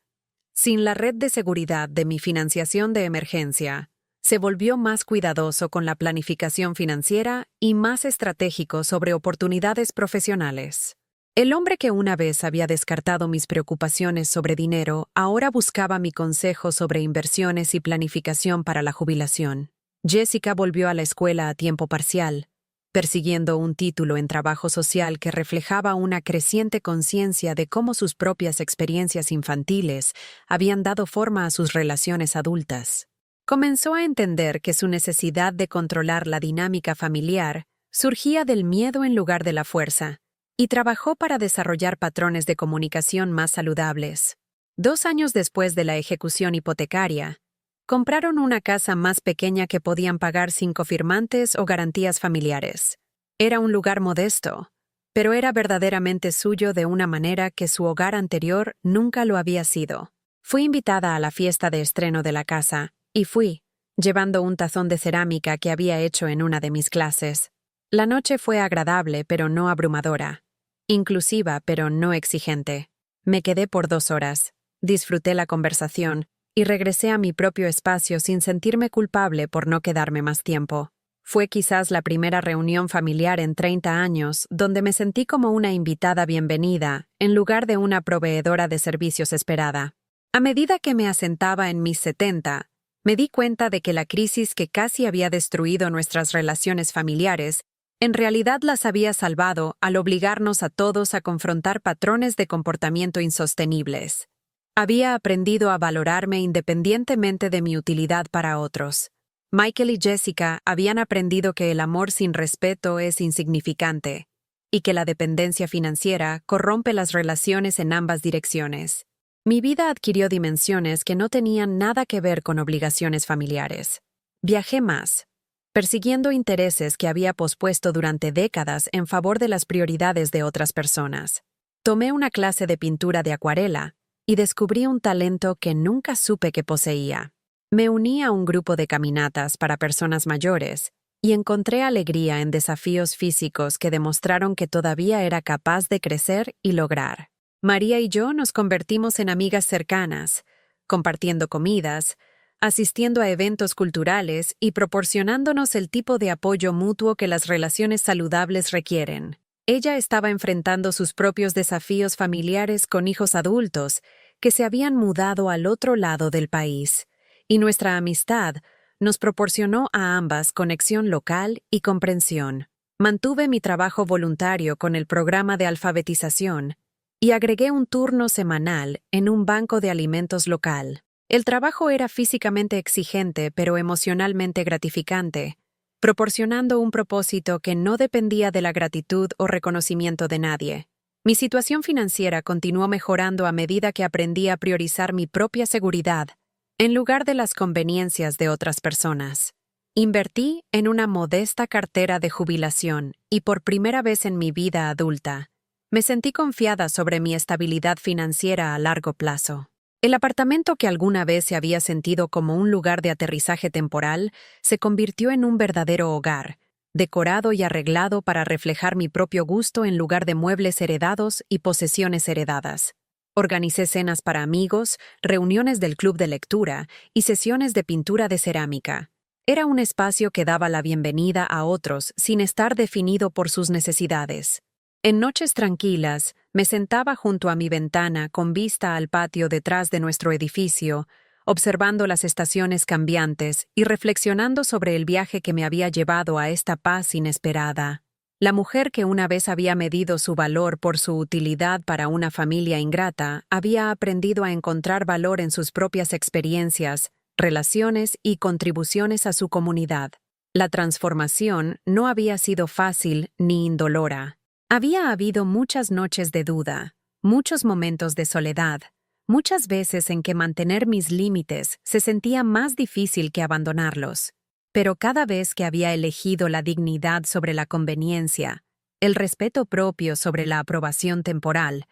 Sin la red de seguridad de mi financiación de emergencia, se volvió más cuidadoso con la planificación financiera y más estratégico sobre oportunidades profesionales. El hombre que una vez había descartado mis preocupaciones sobre dinero ahora buscaba mi consejo sobre inversiones y planificación para la jubilación. Jessica volvió a la escuela a tiempo parcial, persiguiendo un título en trabajo social que reflejaba una creciente conciencia de cómo sus propias experiencias infantiles habían dado forma a sus relaciones adultas. Comenzó a entender que su necesidad de controlar la dinámica familiar surgía del miedo en lugar de la fuerza, y trabajó para desarrollar patrones de comunicación más saludables. 2 años después de la ejecución hipotecaria, compraron una casa más pequeña que podían pagar sin cofirmantes o garantías familiares. Era un lugar modesto, pero era verdaderamente suyo de una manera que su hogar anterior nunca lo había sido. Fui invitada a la fiesta de estreno de la casa, y fui, llevando un tazón de cerámica que había hecho en una de mis clases. La noche fue agradable pero no abrumadora, inclusiva pero no exigente. Me quedé por 2 horas, disfruté la conversación y regresé a mi propio espacio sin sentirme culpable por no quedarme más tiempo. Fue quizás la primera reunión familiar en 30 años donde me sentí como una invitada bienvenida en lugar de una proveedora de servicios esperada. A medida que me asentaba en mis 70, me di cuenta de que la crisis que casi había destruido nuestras relaciones familiares en realidad las había salvado al obligarnos a todos a confrontar patrones de comportamiento insostenibles. Había aprendido a valorarme independientemente de mi utilidad para otros. Michael y Jessica habían aprendido que el amor sin respeto es insignificante y que la dependencia financiera corrompe las relaciones en ambas direcciones. Mi vida adquirió dimensiones que no tenían nada que ver con obligaciones familiares. Viajé más, persiguiendo intereses que había pospuesto durante décadas en favor de las prioridades de otras personas. Tomé una clase de pintura de acuarela y descubrí un talento que nunca supe que poseía. Me uní a un grupo de caminatas para personas mayores y encontré alegría en desafíos físicos que demostraron que todavía era capaz de crecer y lograr. María y yo nos convertimos en amigas cercanas, compartiendo comidas, asistiendo a eventos culturales y proporcionándonos el tipo de apoyo mutuo que las relaciones saludables requieren. Ella estaba enfrentando sus propios desafíos familiares con hijos adultos que se habían mudado al otro lado del país, y nuestra amistad nos proporcionó a ambas conexión local y comprensión. Mantuve mi trabajo voluntario con el programa de alfabetización y agregué un turno semanal en un banco de alimentos local. El trabajo era físicamente exigente pero emocionalmente gratificante, proporcionando un propósito que no dependía de la gratitud o reconocimiento de nadie. Mi situación financiera continuó mejorando a medida que aprendí a priorizar mi propia seguridad, en lugar de las conveniencias de otras personas. Invertí en una modesta cartera de jubilación y por primera vez en mi vida adulta, me sentí confiada sobre mi estabilidad financiera a largo plazo. El apartamento que alguna vez se había sentido como un lugar de aterrizaje temporal se convirtió en un verdadero hogar, decorado y arreglado para reflejar mi propio gusto en lugar de muebles heredados y posesiones heredadas. Organicé cenas para amigos, reuniones del club de lectura y sesiones de pintura de cerámica. Era un espacio que daba la bienvenida a otros sin estar definido por sus necesidades. En noches tranquilas, me sentaba junto a mi ventana con vista al patio detrás de nuestro edificio, observando las estaciones cambiantes y reflexionando sobre el viaje que me había llevado a esta paz inesperada. La mujer que una vez había medido su valor por su utilidad para una familia ingrata había aprendido a encontrar valor en sus propias experiencias, relaciones y contribuciones a su comunidad. La transformación no había sido fácil ni indolora. Había habido muchas noches de duda, muchos momentos de soledad, muchas veces en que mantener mis límites se sentía más difícil que abandonarlos. Pero cada vez que había elegido la dignidad sobre la conveniencia, el respeto propio sobre la aprobación temporal,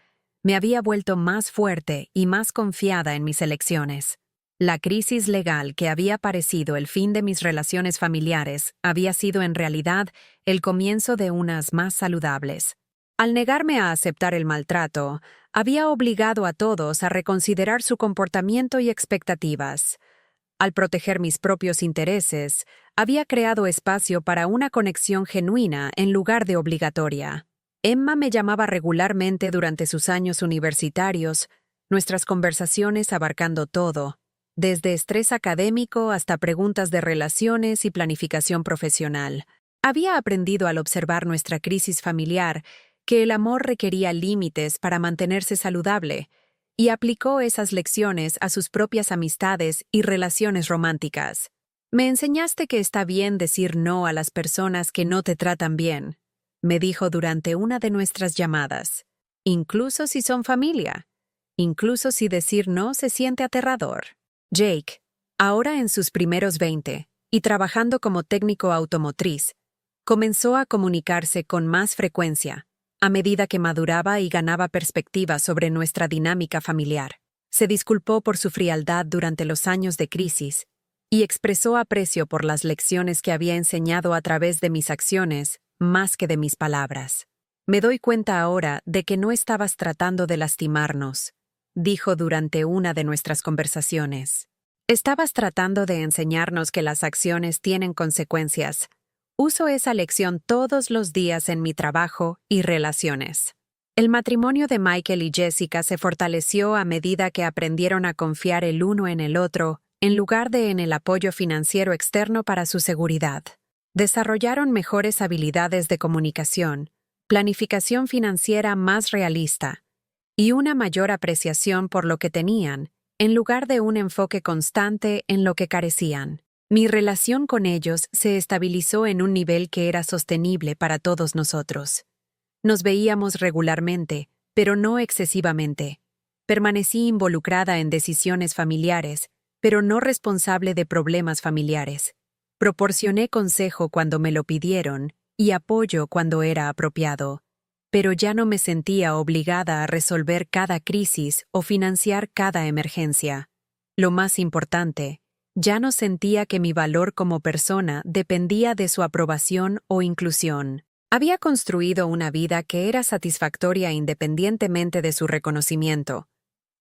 me había vuelto más fuerte y más confiada en mis elecciones. La crisis legal que había parecido el fin de mis relaciones familiares había sido en realidad el comienzo de unas más saludables. Al negarme a aceptar el maltrato, había obligado a todos a reconsiderar su comportamiento y expectativas. Al proteger mis propios intereses, había creado espacio para una conexión genuina en lugar de obligatoria. Emma me llamaba regularmente durante sus años universitarios, nuestras conversaciones abarcando todo, desde estrés académico hasta preguntas de relaciones y planificación profesional. Había aprendido al observar nuestra crisis familiar que el amor requería límites para mantenerse saludable, y aplicó esas lecciones a sus propias amistades y relaciones románticas. Me enseñaste que está bien decir no a las personas que no te tratan bien, me dijo durante una de nuestras llamadas, incluso si son familia, incluso si decir no se siente aterrador. Jake, ahora en sus primeros 20 y trabajando como técnico automotriz, comenzó a comunicarse con más frecuencia a medida que maduraba y ganaba perspectiva sobre nuestra dinámica familiar. Se disculpó por su frialdad durante los años de crisis y expresó aprecio por las lecciones que había enseñado a través de mis acciones más que de mis palabras. Me doy cuenta ahora de que no estabas tratando de lastimarnos, dijo durante una de nuestras conversaciones. Estabas tratando de enseñarnos que las acciones tienen consecuencias. Uso esa lección todos los días en mi trabajo y relaciones. El matrimonio de Michael y Jessica se fortaleció a medida que aprendieron a confiar el uno en el otro, en lugar de en el apoyo financiero externo para su seguridad. Desarrollaron mejores habilidades de comunicación, planificación financiera más realista y una mayor apreciación por lo que tenían, en lugar de un enfoque constante en lo que carecían. Mi relación con ellos se estabilizó en un nivel que era sostenible para todos nosotros. Nos veíamos regularmente, pero no excesivamente. Permanecí involucrada en decisiones familiares, pero no responsable de problemas familiares. Proporcioné consejo cuando me lo pidieron y apoyo cuando era apropiado, pero ya no me sentía obligada a resolver cada crisis o financiar cada emergencia. Lo más importante, ya no sentía que mi valor como persona dependía de su aprobación o inclusión. Había construido una vida que era satisfactoria independientemente de su reconocimiento,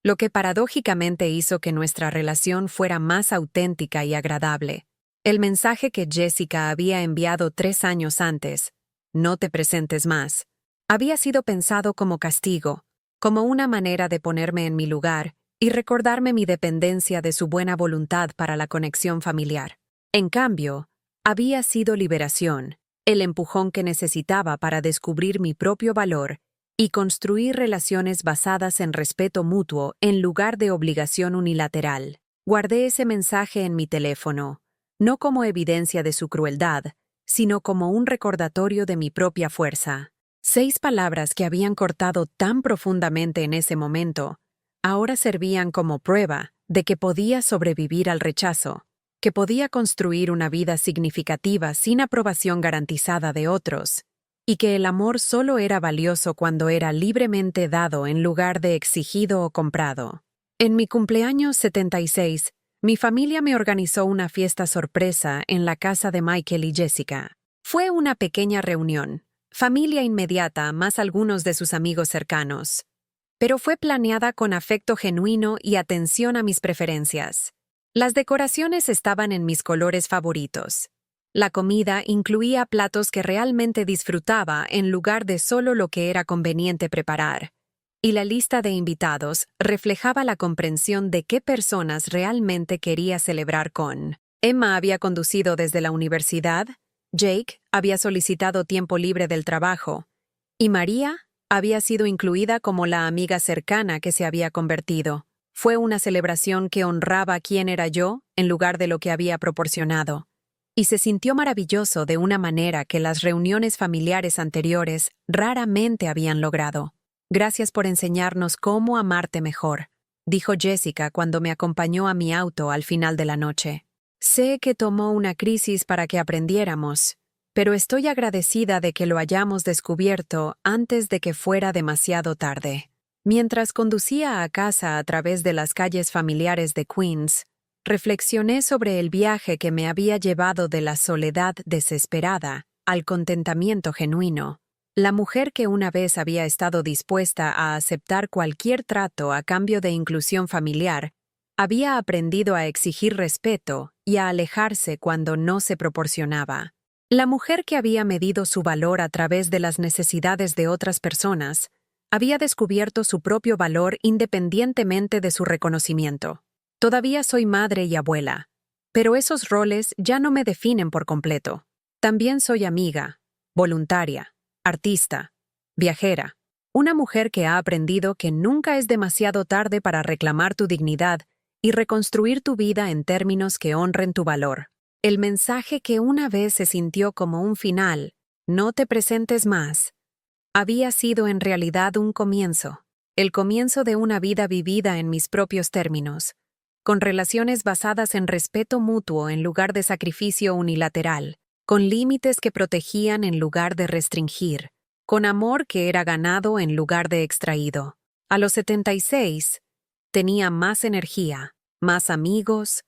lo que paradójicamente hizo que nuestra relación fuera más auténtica y agradable. El mensaje que Jessica había enviado 3 años antes, "No te presentes más", había sido pensado como castigo, como una manera de ponerme en mi lugar y recordarme mi dependencia de su buena voluntad para la conexión familiar. En cambio, había sido liberación, el empujón que necesitaba para descubrir mi propio valor y construir relaciones basadas en respeto mutuo en lugar de obligación unilateral. Guardé ese mensaje en mi teléfono, no como evidencia de su crueldad, sino como un recordatorio de mi propia fuerza. 6 palabras que habían cortado tan profundamente en ese momento, ahora servían como prueba de que podía sobrevivir al rechazo, que podía construir una vida significativa sin aprobación garantizada de otros, y que el amor solo era valioso cuando era libremente dado en lugar de exigido o comprado. En mi cumpleaños 76, mi familia me organizó una fiesta sorpresa en la casa de Michael y Jessica. Fue una pequeña reunión, familia inmediata más algunos de sus amigos cercanos, pero fue planeada con afecto genuino y atención a mis preferencias. Las decoraciones estaban en mis colores favoritos. La comida incluía platos que realmente disfrutaba en lugar de solo lo que era conveniente preparar. Y la lista de invitados reflejaba la comprensión de qué personas realmente quería celebrar con. Emma había conducido desde la universidad, Jake había solicitado tiempo libre del trabajo, y María había sido incluida como la amiga cercana que se había convertido. Fue una celebración que honraba quién era yo en lugar de lo que había proporcionado. Y se sintió maravilloso de una manera que las reuniones familiares anteriores raramente habían logrado. Gracias por enseñarnos cómo amarte mejor, dijo Jessica cuando me acompañó a mi auto al final de la noche. Sé que tomó una crisis para que aprendiéramos, pero estoy agradecida de que lo hayamos descubierto antes de que fuera demasiado tarde. Mientras conducía a casa a través de las calles familiares de Queens, reflexioné sobre el viaje que me había llevado de la soledad desesperada al contentamiento genuino. La mujer que una vez había estado dispuesta a aceptar cualquier trato a cambio de inclusión familiar, había aprendido a exigir respeto y a alejarse cuando no se proporcionaba. La mujer que había medido su valor a través de las necesidades de otras personas había descubierto su propio valor independientemente de su reconocimiento. Todavía soy madre y abuela, pero esos roles ya no me definen por completo. También soy amiga, voluntaria, artista, viajera. Una mujer que ha aprendido que nunca es demasiado tarde para reclamar tu dignidad y reconstruir tu vida en términos que honren tu valor. El mensaje que una vez se sintió como un final, no te presentes más, había sido en realidad un comienzo. El comienzo de una vida vivida en mis propios términos, con relaciones basadas en respeto mutuo en lugar de sacrificio unilateral, con límites que protegían en lugar de restringir, con amor que era ganado en lugar de extraído. A los 76, tenía más energía, más amigos,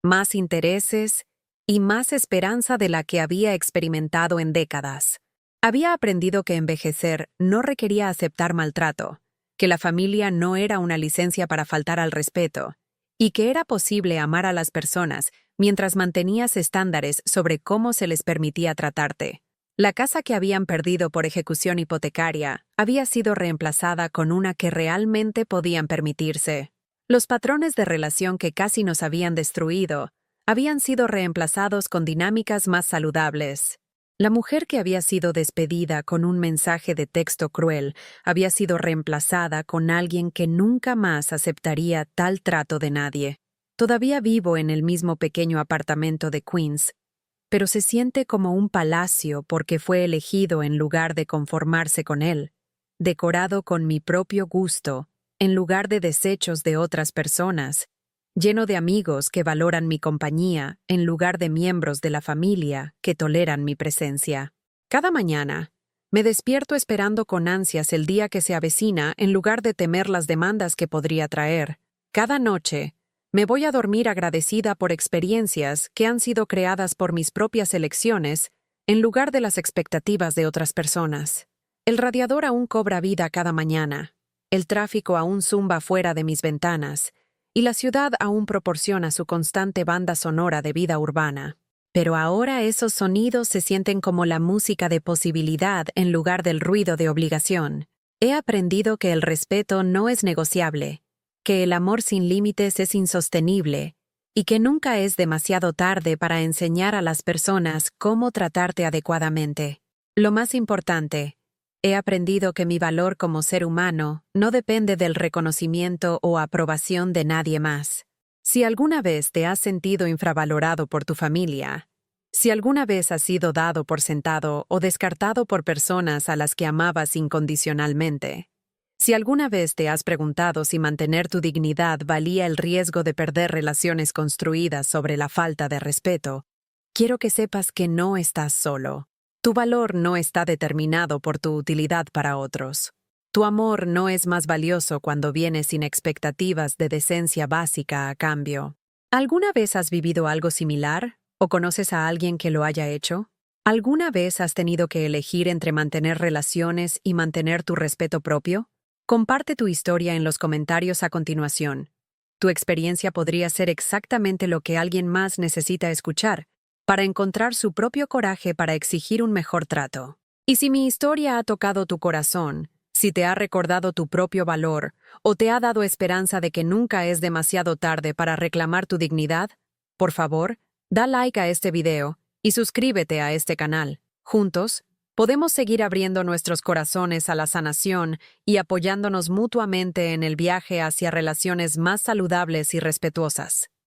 más intereses y más esperanza de la que había experimentado en décadas. Había aprendido que envejecer no requería aceptar maltrato, que la familia no era una licencia para faltar al respeto, y que era posible amar a las personas mientras mantenías estándares sobre cómo se les permitía tratarte. La casa que habían perdido por ejecución hipotecaria había sido reemplazada con una que realmente podían permitirse. Los patrones de relación que casi nos habían destruido habían sido reemplazados con dinámicas más saludables. La mujer que había sido despedida con un mensaje de texto cruel había sido reemplazada con alguien que nunca más aceptaría tal trato de nadie. Todavía vivo en el mismo pequeño apartamento de Queens, pero se siente como un palacio porque fue elegido en lugar de conformarse con él, decorado con mi propio gusto, en lugar de desechos de otras personas, lleno de amigos que valoran mi compañía en lugar de miembros de la familia que toleran mi presencia. Cada mañana, me despierto esperando con ansias el día que se avecina en lugar de temer las demandas que podría traer. Cada noche, me voy a dormir agradecida por experiencias que han sido creadas por mis propias elecciones en lugar de las expectativas de otras personas. El radiador aún cobra vida cada mañana, el tráfico aún zumba fuera de mis ventanas, y la ciudad aún proporciona su constante banda sonora de vida urbana. Pero ahora esos sonidos se sienten como la música de posibilidad en lugar del ruido de obligación. He aprendido que el respeto no es negociable, que el amor sin límites es insostenible, y que nunca es demasiado tarde para enseñar a las personas cómo tratarte adecuadamente. Lo más importante, he aprendido que mi valor como ser humano no depende del reconocimiento o aprobación de nadie más. Si alguna vez te has sentido infravalorado por tu familia, si alguna vez has sido dado por sentado o descartado por personas a las que amabas incondicionalmente, si alguna vez te has preguntado si mantener tu dignidad valía el riesgo de perder relaciones construidas sobre la falta de respeto, quiero que sepas que no estás solo. Tu valor no está determinado por tu utilidad para otros. Tu amor no es más valioso cuando viene sin expectativas de decencia básica a cambio. ¿Alguna vez has vivido algo similar? ¿O conoces a alguien que lo haya hecho? ¿Alguna vez has tenido que elegir entre mantener relaciones y mantener tu respeto propio? Comparte tu historia en los comentarios a continuación. Tu experiencia podría ser exactamente lo que alguien más necesita escuchar para encontrar su propio coraje para exigir un mejor trato. Y si mi historia ha tocado tu corazón, si te ha recordado tu propio valor o te ha dado esperanza de que nunca es demasiado tarde para reclamar tu dignidad, por favor, da like a este video y suscríbete a este canal. Juntos, podemos seguir abriendo nuestros corazones a la sanación y apoyándonos mutuamente en el viaje hacia relaciones más saludables y respetuosas.